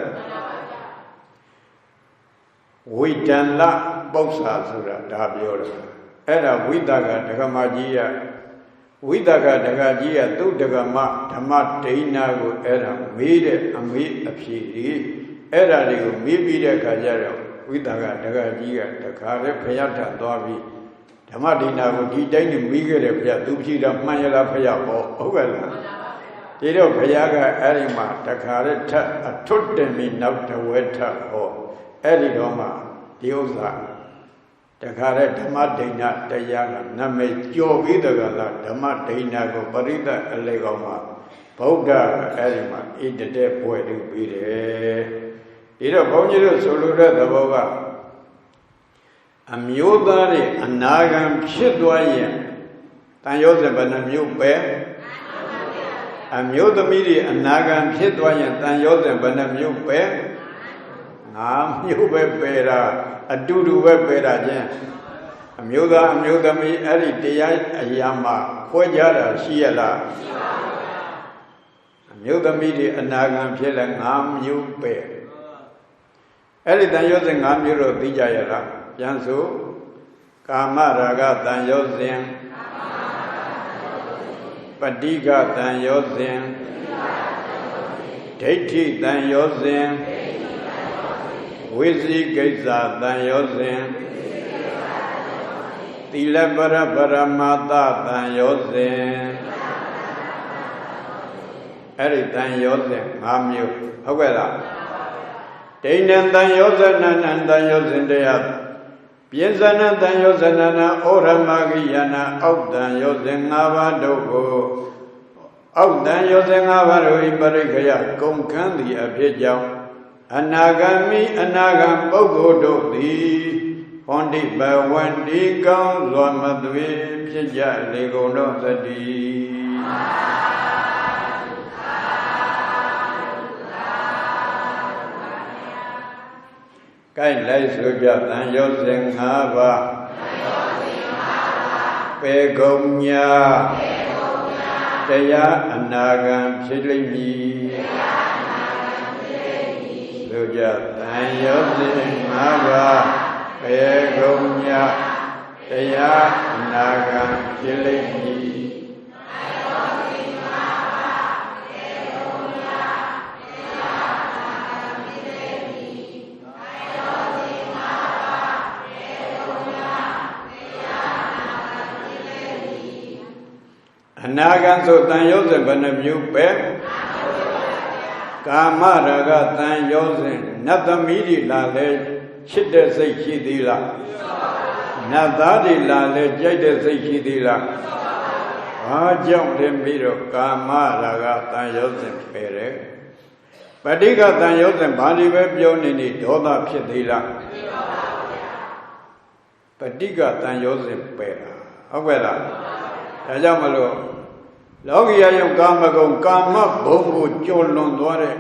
We can la Boxasura, Dabiola. Era Widaga, Dagamagia, Widaga, Dagajia, Dudagama, Tamat, Dainago, Era, Made a meat of she. Era maybe the Kajaro, Widaga, Dagagia, the Kare, Payata, Dovi, Tamadina would be dining bigger if you do the Mayala Payabo, Ovella. Tiro Payaga, Arima, the Kare, a toot them in out the wetter or Elidoma, Diosa, the Kare, Tamadina, the Yaga, Name, Joe Vidagala, Tamadina, go Barida, Elegoma, Poga, Arima, eat the dead boy to be there. Ira Bonjiro Solura the Boga Amudari, Anagam Chidwayan, Tanyosa Banamu Bear Amudamidi, Anagam Chidwayan, Tanyosa Banamu Bear Nam Yuba Bera, a Dudu Webera Jan Amudami, Eri Dia, Ayama, Koyara, Shiela Amudamidi, Anagam Chilang, Nam Yu Bear. Elitan using Amiro Dijayara, Jansu, Kamaraga than Yosin, Padiga than Yosin, Teti than Yosin, ဝိဇိကိစ္စတန်ရောစဉ်သီလပရပရမတတန်ရောစဉ်အဲ့ဒီတန်ရောစဉ်5မျိုးဟုတ်ကဲ့လားဒိဋ္ဌံတန်ရောဇနနံတန်ရောစဉ်တရားပြင်းစနတန်ရောဇနနဩရမဂိယနာအောက်တန်ရောစဉ်5ပါးတို့ကိုအောက်တန်ရောစဉ်5ပါးတို့ဤပရိက္ခယကုန်ခန်းသည်အဖြစ်ကြောင့်အနာဂမိအနာဂံပုဂ္ဂိုလ်တို့သည်ဟောတိဘဝန္တိကောင်းစွာမသွေဖြစ်ကြလေကုန်သောသတည်းကိုင်လိုက်ဆိုကြတန်ရောစဉ်5ပါးပေကုန်ညာတရားအနာဂံဖြစ်လိမ့်မည်ဆိုကြတန်ရောစဉ်5ပါးပေကုန်ညာတရားအနာဂံဖြစ်လိမ့်မည်အနာဂံဆိုတန်ရောစဉ်ဘယ်နှမျိုးပဲကာမရာဂတန်ရောစဉ်နတ်သမီးတွေလာလဲချစ်တဲ့စိတ်ရှိသေးလားနတ်သားတွေလာလဲကြိုက်တဲ့စိတ်ရှိသေးလားဘာကြောင့်လဲပြီးတော့ကာမရာဂတန်ရောစဉ်ပဲတယ်ပဋိက္ခတန်ရောစဉ်ဘာတွေပဲပြောနေဒေါသဖြစ်သေးလားပဋိက္ခတန်ရောစဉ်ပဲတာဟုတ်ကဲ့လားဒါကြောင့်မလို့လောကီယယုံကာမဂုဏ်ကာမဘုံကိုကျော်လွန်သွားတဲ့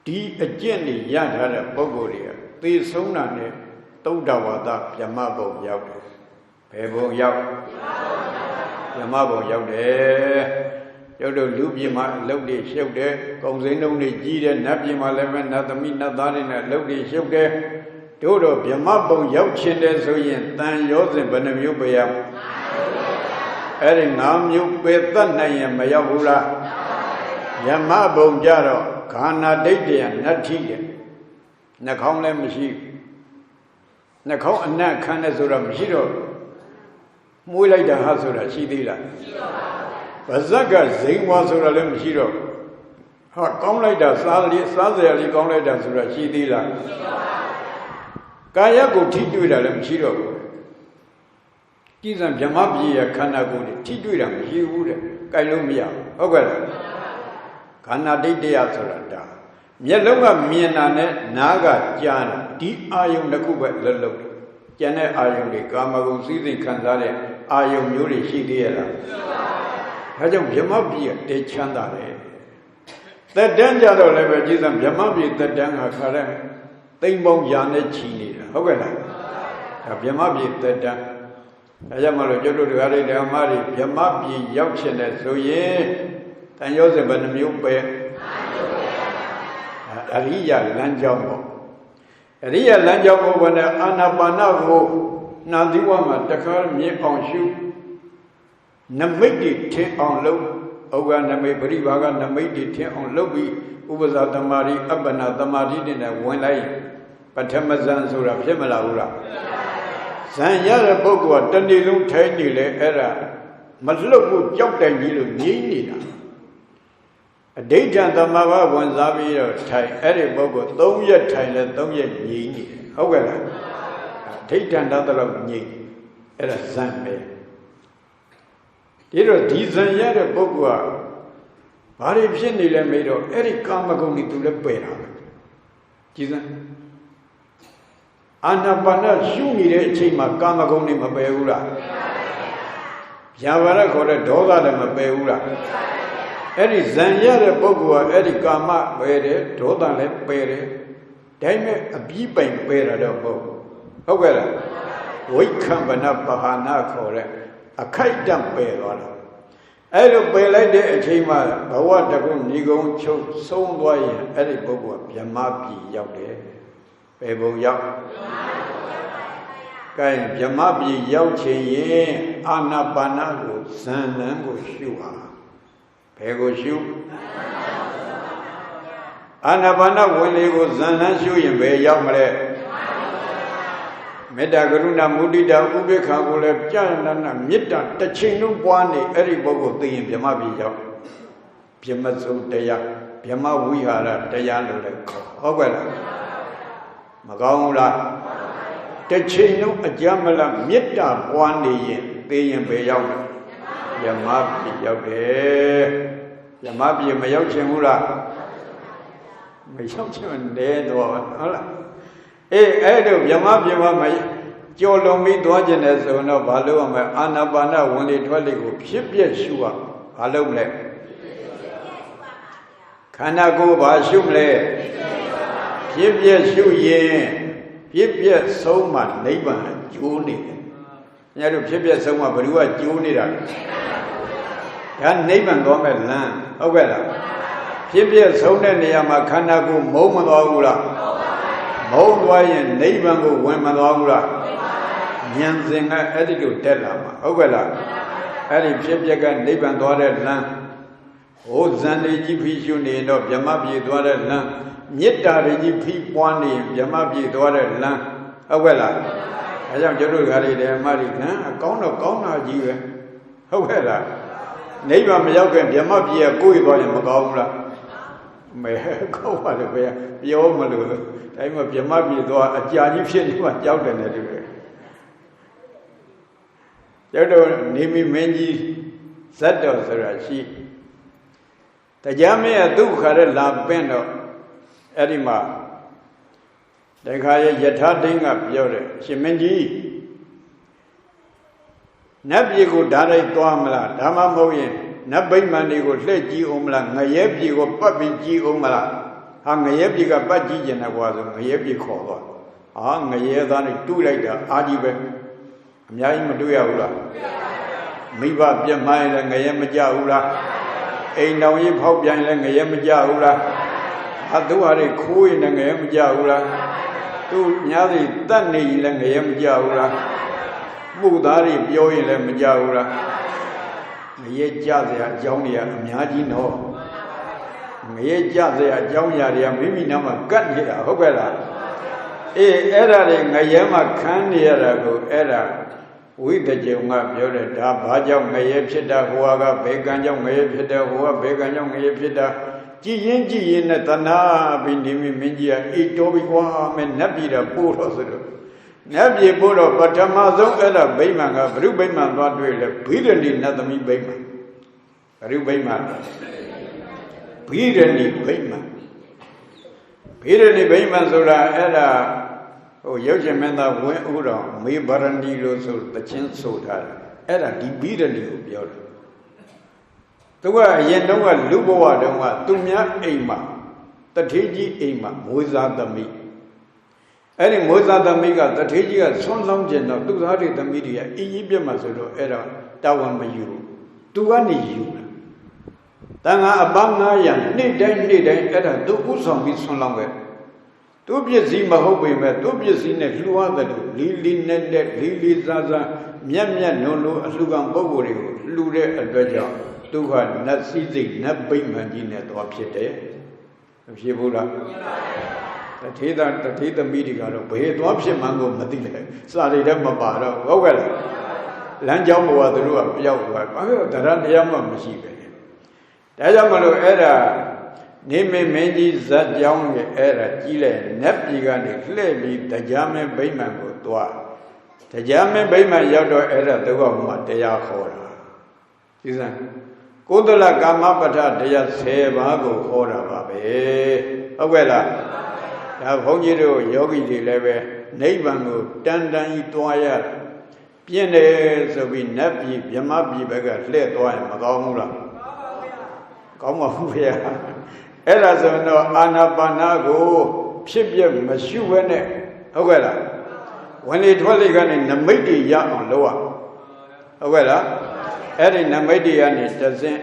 ဒီအကျင့်တွေရထားတဲ့ပုဂ္ဂိုလ်တွေကသေဆုံးတာနဲ့သုဒ္ဓဝါဒဗြဟ္မဘုံရောက်တယ်ဘယ်ဘုံရောက်ဗြဟ္မဘုံရောက်တယ်ကျုပ်တို့လူပြည်မှာအလုပ်တွေရှုပ်တယ်ကုံစင်းတုံးတွေကြီးတယ်နတ်ပြည်မှာလည်းပဲနတ်သမီးနတ်သားတွေနဲ့အလုပ်တွေရှုပ်တယ်တို့တော့ဗြဟ္မဘုံရောက်ခြင်းတဲ့ဆိုရင်တန်ရောစဉ်ဘယ်နှမျိုးပဲရောက်အဲ့ဒီ5မျိုးပေတတ်နိုင်ရင်မရောက်ဘူးလားယမဘုံကြတော့ခန္ဓာဒိဋ္ဌိယနတ္ထိတဲ့နှာခေါင်းလည်းမရှိနှာခေါင်းအနက်ခန်းနဲ့ဆိုတော့မရှိတော့မွေးလိုက်တာဟာဆိုတာရှိသေးလားမရှိတော့ပါဘူးပါဇက်ကဇိမ်ဝါဆိုတာလည်းမရှိတော့ဟာကောင်းလိုက်တာစားစရာလေးကောင်းလိုက်တာဆိုတာရှိသေးလားမရှိတော့ပါဘူးကာယကိုထိတွေ့တာလည်းမရှိတော့ဘူးကြည်စံဗြဟ္မပြည်ရခန္ဓာကိုယ်ထိတွေ့တာမရှိဘူးတဲ့ကြိုက်လို့မရဘူးဟုတ်ကဲ့လားခန္ဓာဒိဋ္ဌိယဆိုတာဒါမျက်လုံးကမြင်တာနဲ့နားကကြားတာဒီအာယုံတစ်ခုပဲလွတ်လွတ်ကျန်တဲ့အာယုံတွေကာမဂုဏ်စည်းစိမ်ခံစားတဲ့အာယုံမျိုးတွေရှိသေးရဲ့လားဒါကြောင့်ဗြဟ္မပြည်ရတေချမ်းသာတယ်သက်တမ်းကြတော့လည်းပဲကြည်စံဗြဟ္မပြည်သက်တမ်းကခါတဲ့သိမ့်ပေါင်းရာနဲ့ချီနေတာဟုတ်ကဲ့လားဒါဗြဟ္မပြည်သက်တမ်းဒါကြောင့်မလို့ကျွတ်တို့တရားတွေဓမ္မတွေဗြဟ္မပြည်ရောက်ချင်တဲ့ဆိုရင်တန်ရောစဉ်ဘယ်နှမျိုးပဲအရိယလမ်းကြောင်းပေါ့အရိယလမ်းကြောင်းကိုဘယ်နဲ့အာနာပါနကိုနာသီဝမှာတခါမြင်အောင်ရှုနမိတ်တွေထင်အောင်လုပ်ဩဃနမိတ်ပရိဘာဂနမိတ်တွေထင်အောင်လုပ်ပြီးဥပဇာတမာရီအပ္ပနာတမာရီနဲ့ဝင်လိုက်ပထမဇန်ဆိုတာဖြစ်မလားဘူးလားဇန်ရတဲ့ပုဂ္ဂိုလ်ကတနေ့လုံးထိုင်နေလေအဲ့ဒါမလွတ်ဘူးကြောက်တိုင်ကြီးလို့ငြိမ့်နေတာအဋိဋ္ဌံသမဘာဝင်စားပြီးတော့ထိုင်အဲ့ဒီပုဂ္ဂိုလ်3ရက်ထိုင်လဲ3ရက်ငြိမ့်နေတယ်ဟုတ်ကဲ့လားအဋိဋ္ဌံတတ်တော့ငြိမ့်အဲ့ဒါဇန်ပဲဒီတော့ဒီဇန်ရတဲ့ပုဂ္ဂိုလ်ကဘာတွေဖြစ်နေလဲမေးတော့အဲ့ဒီကာမဂုဏ်တွေသူလည်းပယ်တာပဲကြည်စမ်းအာနာပါနရှုနေတဲ့အချိန်မှာကာမဂုဏ်တွေမပယ်ဘူးလားဗျာပါဒခေါ်တဲ့ဒေါသလည်းမပယ်ဘူးလားအဲ့ဒီဇံရတဲ့ပုဂ္ဂိုလ်ကအဲ့ဒီကာမပယ်တယ်ဒေါသလည်းပယ်တယ်ဒါပေမဲ့အပြီးပိုင်ပယ်တာတော့မဟုတ်ဟုတ်ကဲ့လားဝိခံပနပဟာနာခေါ်တဲ့အခိုက်အတန့်ပယ်သွားတာအဲ့လိုပယ်လိုက်တဲ့အချိန်မှာဘဝတကုဏီကုံချုပ်ဆုံးသွားရင်အဲ့ဒီပုဂ္ဂိုလ်ကဗြဟ္မပြည်ရောက်တယ်ဘယ်ဘုံရောက်ကဲဗြဟ္မပြည်ရောက်ချင်ရင်အာနာပါနကိုဇန်နံကိုရှုပါဘယ်ကိုရှု Anabana Wiligo Zana Shuyin Bay Yamale Meda Garuna Mudida Ubeka Gule Jana Mita Tachinu Bwani Eribogo Thing Yamabi Yam Piamazu Daya Piama Wihara Dayano Hogala Magaula Tachinu Ajamala Mita Bwani Thing Bayam Yamabi Yabe Yamabi Mayachimura Mấy sống chứ mình để đồ đó là ê đều Yama mấy cho lòng mi đó trên này rồi nó bảo luôn mà Anapana vấn đề thoát đi của phép biết sửa bảo luôn này khana cô bảo sửa này phép biết sửa gì phép biết sâu mà lấy bằng chú đi nhà được phép biết sâu mà bữa qua chú đi rồi cái lấy bằng đó mà là ok là Phép biết sống đến nhà mà khả năng của mẫu mà đó là mẫu đoái nhân nấy bằng của quên mà đó là nhân sinh ở đây được thế làm ok là ở đây phép biết cái nấy bằng đó là ô dân đi chỉ phi siêu này nó biết mà biết đó là nhất là chỉ phi quan này biết mà biết đó là ok là ở trong chỗ đó cái này mà đi nè có nó gì vậy ok là nấy bằng mà giáo cái biết mà biết cuối đó mà có là mẹ không phải là về vô mà được cái mà biết mà biết đó cha như phiền nhưng mà cháu đây này được cháu đâu niệm mình gì rất đâu rồi chị tại gia mẹ tu khá là làm bên đó ấy mà đại khái là thà tiếng ngập vô đấy chị mình gì nắp gì cũng đã đây toa mà là đã mà mâu yên nắp bấy mà đi cũng lấy chi là ngày ép gì cũng bắt bị chi là hàng ngày ép gì cả bắt chi gì nào qua rồi ngày ép gì khó rồi ngày ép đó này tu lại đó gì vậy nhà mà tu vào là mấy bà biết mai là ngày ép mà giàu là anh đâu như học danh là ngày ép mà giàu là tu ở đây khui là ngày ép mà giàu là tu nhà thì tân này là ngày ép mà giàu là bu đá thì biểu là mà giàu là người cha thì giàu này nhà gì nó người cha thì giàu nhà thì mình nằm ở cạnh gì đó không phải là ấy ra thì người mà khán đi ra rồi ra uy thế chứ mà biểu là đã bao giờ người biết đã hoa cái bé con trong người biết đã hoa bé con trong người biết đã chỉ yên là ta na bên đi mình gì ít chỗ bị qua mình nấp đi là bù rồi nấp gì bù rồi bắt đầu mà giống cái là bảy mảng à bự bảy mảng đó rồi là bự lên đi nát mình bảy mảng bự bảy mảng bự lên đi bảy mảng rồi là yếu chứ mình ta quên u rồi mấy bạn đi rồi rồi ta chén sôi thà là đi bự lên đi cũng biểu tôi nói hiện trong cái lúc bao giờ mà tôi nhớ em mà ta thấy gì em mà mỗi gia đình ấy thì mỗi gia đình cái ta thấy gì cái son long chuyện đó tôi thấy thì tâm đi ý biết mà rồi ấy là tao vẫn mà yêu tôi anh yêu ta ngã băng ngã yan nít đấy ấy là tôi cũng sống biết son long vậy tôi biết gì mà không biết mà tôi biết gì này lúa đó lý nên đấy lý ra miết nô lúa gan bốc rồi lúa đấy ở đó giờ tôi gọi nát xí gì nát bấy mà gì này tôi biết đấy biết vô là thế ta mi đi cả rồi bây tôi biết mà ngồi mà đi này sao đi đó mà bảo đâu có cái là lãnh giáo mà tôi nói bây giờ bao nhiêu thời gian thì mà mới xí cái tại sao mà rồi ấy là niệm mình chỉ rất giáo người ấy là chỉ là nếp gì cái này lấy bị tại gia mình bấy mà của tôi tại gia mình bấy mà giáo đó ấy là tôi gọi mà tại gia khó là chứ sao cô tôi là cảm áp bắt ra tại gia xe ba của khó là vậy ok là đã phong gì rồi yogi thì lại về nấy bằng người tan y toa ya biến này rồi bị nếp gì biến má bị bây giờ lệ toa mà có mà không phải ấy là rồi nó Anapana của phép biết mà siêu vấn này ok là vấn đề thoát ly cái này nằm mấy đi ya on đâu à ok là ấy thì nằm mấy đi ya này ta sẽ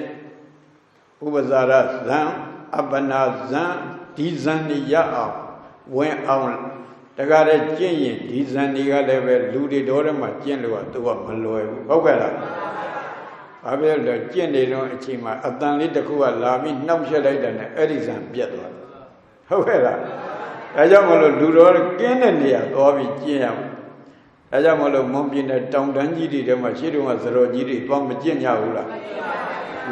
Ubazara zan Abana zan đi zan đi ya on when on đại cái này chuyện gì đi zan đi cái này về lưu đi đó mà chuyện rồi tôi mà lôi ok là à bây giờ chuyện này nó chỉ mà ở tầng lý đặc khu là mình nông sẽ lấy được này, ở đây rằng biết rồi, ဟုတ်ကဲ့လားဒါကြောင့်မလို့လူတော်ကင်းတဲ့နေရာသွားပြီးကျင့်ရမယ်ဒါကြောင့်မလို့မွန်ပြည်နယ်တောင်တန်းကြီးတွေထဲမှာရှေ့တုန်းကသရော်ကြီးတွေသွားမကျင့်ကြဘူးလား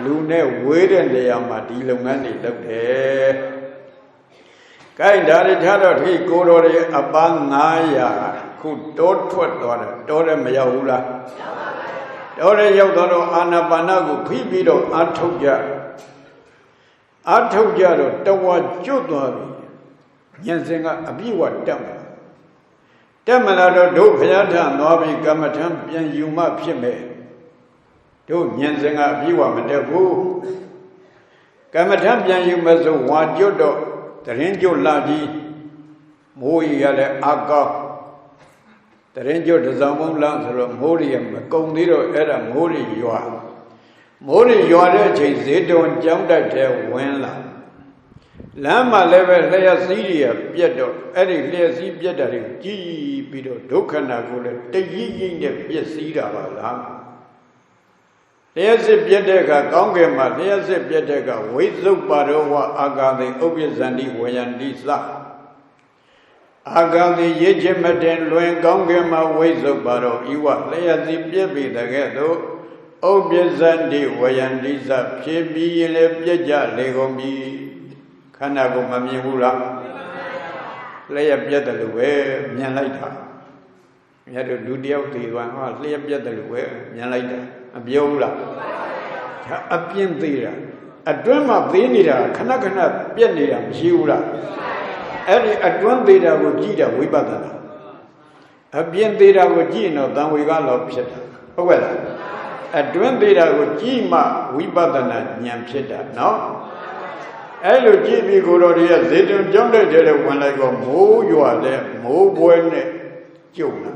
လူနဲ့ဝေးတဲ့နေရာမှာဒီလုပ်ငန်းတွေလုပ်တယ်။ကိုင်းဒါတွေထားတော့ဒီကိုတော်တွေအပန်း900ခုတောထွက်သွားတယ်တောတယ်မရောက်ဘူးလားတောတယ်ရောက်တော့အာနာပါနကိုဖိပြီးတော့အာထုတ်ကြတော့တဝါကျွတ်သွားပြီဉာဏ်စဉ်ကအပြည့်ဝတက်မလာတော့တို့ဘုရားထံသွားပြီးကမ္မထံပြန်ယူမှဖြစ်မယ်တို့ဉာဏ်စဉ်ကအပြည့်ဝမတက်ဘူးကမ္မထံပြန်ယူမဆိုဝါကျွတ်တော့တရင်ကျွတ်လာကြီးမိုးရလည်းအကောက်တရင်ကျွတ်တစောင်းမုံလားဆိုတော့မိုးရမကုံသေးတော့အဲ့ဒါမိုးရရွာတဲ့အချိန်ဈေးတုံကြောင်းတိုက်တဲ့ဝင်လာလမ်းမှာလည်းပဲလျှက်စီးတွေပြက်တော့အဲ့ဒီလျှက်စီးပြက်တာတွေကြည်ပြီးတော့ဒုက္ခနာကိုလည်းတကြီးကြီးနဲ့ပြက်စီးတာပါလားလျှက်စစ်ပြက်တဲ့အခါကောင်းကင်မှာလျှက်စစ်ပြက်တဲ့အခါဝိသုပ္ပါရောဝအာဂာတိဥပ္ပဇန္တိဝယန္တိသအာဂာတိရစ်ချမတင်လွင်ကောင်းကင်မှာဝိသုပ္ပါရောဤဝလျှက်စီးပြက်ပြီးတဲ့ကဲ့သို့ဥပ္ပဇန္တိဝယန္တိသဖြစ်ပြီးရင်လည်းပြက်ကြလေကုန်ပြီခန္ဓာကိုမမြင်ဘူးလားလျှက်ပြက်တယ်လို့ပဲမြင်လိုက်တာမြတ်တို့လူတယောက်သေးသွားဟောလျှက်ပြက်တယ်လို့ပဲမြင်လိုက်တာမပြောဘူးလားအပြင်းသေးတာအတွင်းမှာသေးနေတာခဏပြက်နေတာမရှိဘူးလားအဲ့ဒီအတွင်းသေးတာကိုကြည့်တာဝိပဿနာအပြင်းသေးတာကိုကြည့်ရင်တော့သံဝေကလောက်ဖြစ်တာဟုတ်ကဲ့လားအတွင်းသေးတာကိုကြည့်မှဝိပဿနာဉာဏ်ဖြစ်တာနော်အဲ့လိုကြည့်ပြီးကိုတော်တွေကဇေတုံကြောင်းတဲ့တဲ့ဝင်လိုက်တော့မိုးရွာတဲ့မိုးပွဲနဲ့ကျုံလာ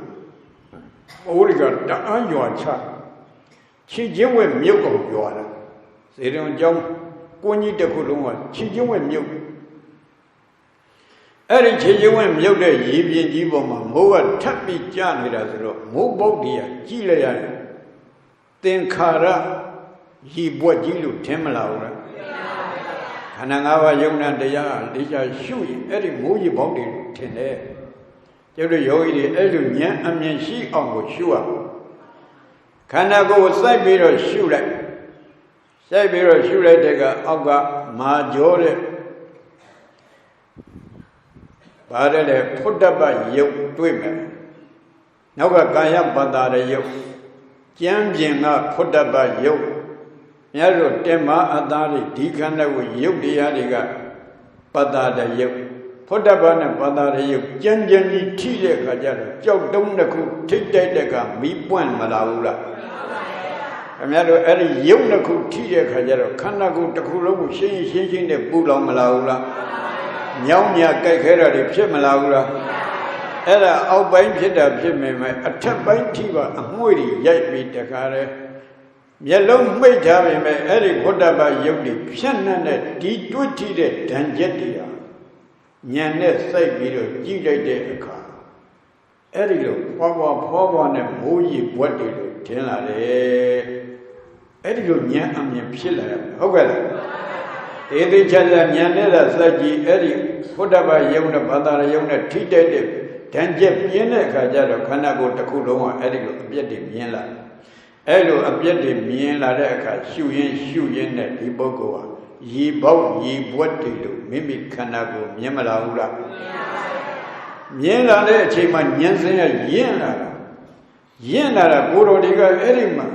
မိုးတွေကတအားရွာချချီချင်းဝဲမြုပ်ကုန်ရွာတာဇေတုံကြောင်းကွန်းကြီးတစ်ခုလုံးကချီချင်းဝဲမြုပ်အဲ့ဒီချီချင်းဝဲမြုပ်တဲ့ရေပြင်ကြီးပေါ်မှာမိုးကထပ်ပြီးကျနေတာဆိုတော့မိုးပုတ်တွေကကြည့်လိုက်ရတယ်သင်္ခါရရေပွက်ကြီးလို့ထင်မလားဘူးလားခန္ဓာ၅ပါးယုံနာတရားလေးချရှုရင်အဲ့ဒီမိုးရေပေါက်တွေထင်တယ်ကျုပ်တို့ယောဂီတွေအဲ့လိုဉာဏ်အမြင်ရှိအောင်ကိုရှုရခန္ဓာကိုယ်ကိုစိုက်ပြီးတော့ရှုလိုက်တဲ့ကအောက်ကမာကြောတဲ့ဘာတဲ့လဲဖုတ္တပယုတ်တွေ့မယ်နောက်ကကာယပတ္တာရယုတ်ကျမ်းပြင်ကဖုတ္တပယုတ်မြတ်တို့တင်မအသားတွေဒီခန္ဓာကိုယုတ်တရားတွေကပတ္တာတယုတ်ဖုတ္တပနဲ့ပတ္တာတယုတ်ကြမ်းကြီးထိတဲ့အခါကျတော့ကြောက်တုံးတစ်ခုထိတ်တိုက်တဲ့ကမီးပွင့်မလာဘူးလားခင်ဗျားတို့အဲ့ဒီယုတ်တစ်ခုထိတဲ့အခါကျတော့ခန္ဓာကိုယ်တစ်ခုလုံးကိုရှင်းနဲ့ပူလောင်မလာဘူးလားညောင်းညာကြိုက်ခဲတာတွေဖြစ်မလာဘူးလားအဲ့ဒါအောက်ပိုင်းဖြစ်တာဖြစ်နေမယ်အထက်ပိုင်းထိပါအမွှေးတွေရိုက်ပြီးတခါတည်းမျက်လုံးမိတ်ထားပေမဲ့အဲ့ဒီဘုဒ္ဓဘာယုတ်တွေဖြတ်နှံ့တဲ့ဒီတွတ်ထိတဲ့ဓာန်ချက်တွေဟာဉာဏ်နဲ့စိုက်ပြီးတော့ကြည့်လိုက်တဲ့အခါအဲ့ဒီလိုဖွာဖွာနဲ့မိုးရေဘွက်တွေလို့ထင်လာတယ်အဲ့ဒီလိုဉာဏ်အမြင်ဖြစ်လာတယ်ဟုတ်ကဲ့လားဒီသိချာဉာဏ်နဲ့သာစိုက်ကြည့်အဲ့ဒီဘုဒ္ဓဘာယုတ်နဲ့ဘာသာယုတ်နဲ့ထိတဲ့ဓာန်ချက်ပြင်းတဲ့အခါကျတော့ခန္ဓာကိုယ်တစ်ခုလုံးကအဲ့ဒီလိုအပြည့်တွေမြင်လာအဲ့လိုအပြည့်တွေမြင်လာတဲ့အခါရှုရင်းနဲ့ဒီပုဂ္ဂိုလ်ဟာရေပေါက်ရေဘွက်တွေလို့မိမိခန္ဓာကိုယ်မြင်မလာဘူးလားမြင်လာတဲ့အချိန်မှာဉာဏ်စဉ်ကရင့်လာတာကိုယ်တော်တွေကအဲ့ဒီမှာ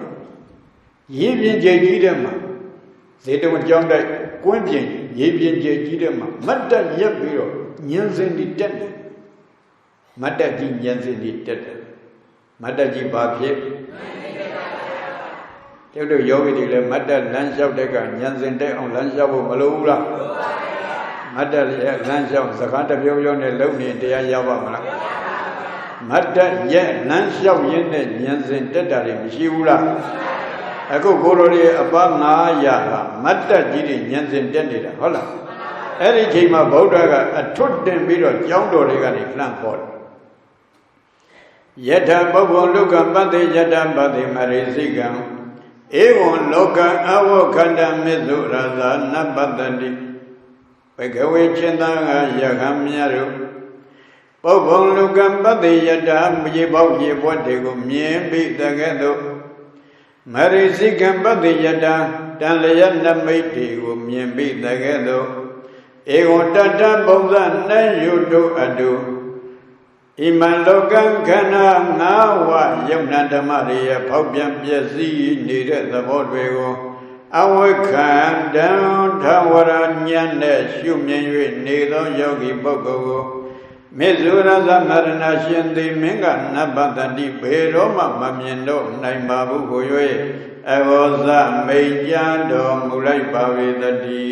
ရေပြင်ကျကြီးတဲ့မှာဇေတဝန်ကြောင်းတိုက်ကွင်းပြင်ရေပြင်ကျကြီးတဲ့မှာမတ်တက်ရက်ပြီးတော့ဉာဏ်စဉ်တွေတက်တယ်မတ်တက်ကြီးဉာဏ်စဉ်တွေတက်တယ်မတ်တက်ကြီးဘာဖြစ်ကျုပ်တို့ယောဂီတွေလည်းမတ်တက်လမ်းလျှောက်တဲ့ကဉာဏ်စဉ်တက်အောင်လမ်းလျှောက်ဖို့မလိုဘူးလားမတ်တက်ရဲ့လမ်းလျှောက်စကားတစ်ပြောပြောနဲ့လုံနေတရားရပါမလားမတ်တက်ရဲ့လမ်းလျှောက်ရင်းနဲ့ဉာဏ်စဉ်တက်တာတွေမရှိဘူးလားအခုကိုယ်တော်ရဲ့အပန်း900ဟာမတ်တက်ကြီးတွေဉာဏ်စဉ်တက်နေတာဟုတ်လားအဲ့ဒီချိန်မှာဗုဒ္ဓကအထွတ်တင်ပြီးတော့ကျောင်းတော်တွေကနေလှမ်းခေါ်တယ်ယထာပုဗ္ဗံလုကပတ္တိယထာပတ္တိမရိစိကံဧဝံလောကံအဝခန္ဓာမေသုရဇာနပတ္တိ Pekawai cinta yakam nyaru Pabong lukam pati yada mujibau jibuat diku Mimpi tagadu Marisikam pati yada Dan layan namai diku Mimpi tagadu Ego tata bauza na yudu adu Iman lokam kana ngawa Yamna damariya Paubyan piasi nire tabodwego Awakan down Tawara Nyane Shumyen Nido Yogi Boko Mizura Zamarana Shindi Minga Nabadandi Beroma Mamiendo Naimabu Goye Evoza Mejando Mulai Pavidadi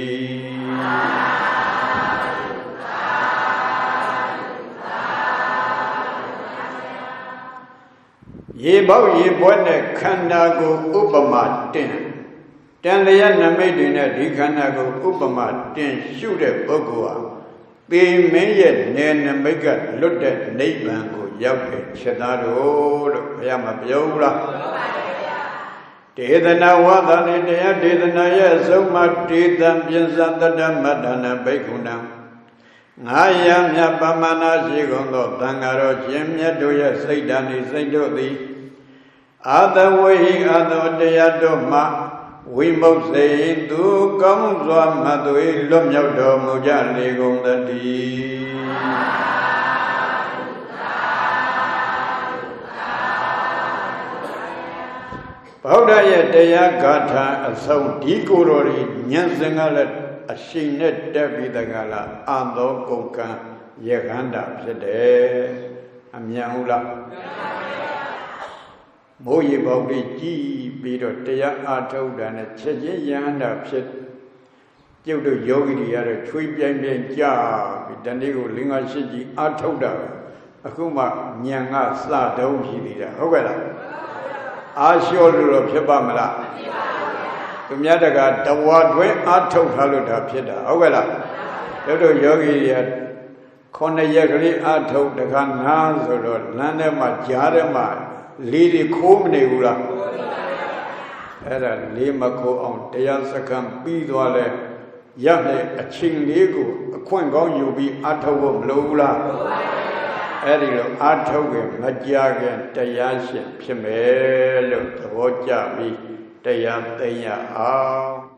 Yebao Yebone Kandago Upamatin Tanlaya Namaidina Dikanago Upama Tin Shude Bogua Be Maye Nen Mega Lutte Nabango Yake Chedaro Yama Biola Dedana Wada Dedana Soma Tidam Pinsanta Madana Bekuna Nayam Yapamana Shigondo Tangaro Jimya Doya Saidani Saidodi Other way other Deadoma Wimbo tu công doa mà tôi lom nhau đồ mù cha lì cùng ta đi. Bảo đại ya gata asau di kurori nhân sengala asinet devi dagala ando kongka yaganda pede amyaula. Mỗi bảo đi chi bị rồiတရားအားထုတ်တာနဲ့ချက်ချင်းယန္တာဖြစ်ကျုပ်တို့ယောဂီတွေကတော့ချွေးပြိုင်ပြိုင်ကြာပြီးတနေ့ကို5-8ကြီးအားထုတ်တာအခုမှဉာဏ်ကစတုံးဖြစ်နေတာဟုတ်ကဲ့လားအားလျှော့လို့တော့ဖြစ်ပါမလားဖြစ်ပါဘူးဗျာသူများတကတဝါတွင်အားထုတ်ထားလို့ဒါဖြစ်တာဟုတ်ကဲ့လားတို့ယောဂီတွေက9ရက်ကလေးအားထုတ်တခါ9ဆိုတော့လမ်းထဲမှာကြားထဲမှာလေးတွေခိုးမနေဘူးလားအဲ့ဒါလေးမခိုးအောင်တရားစခန်းပြီးသွားလဲရတဲ့အချိန်လေးကိုအခွင့်ကောင်းယူပြီးအထောက်ဖို့မလိုဘူးလားအဲ့ဒီလိုအထောက်ရင်မကြခင်တရားရှင်ဖြစ်မယ်လို့သဘောကျပြီးတရားသိရအောင်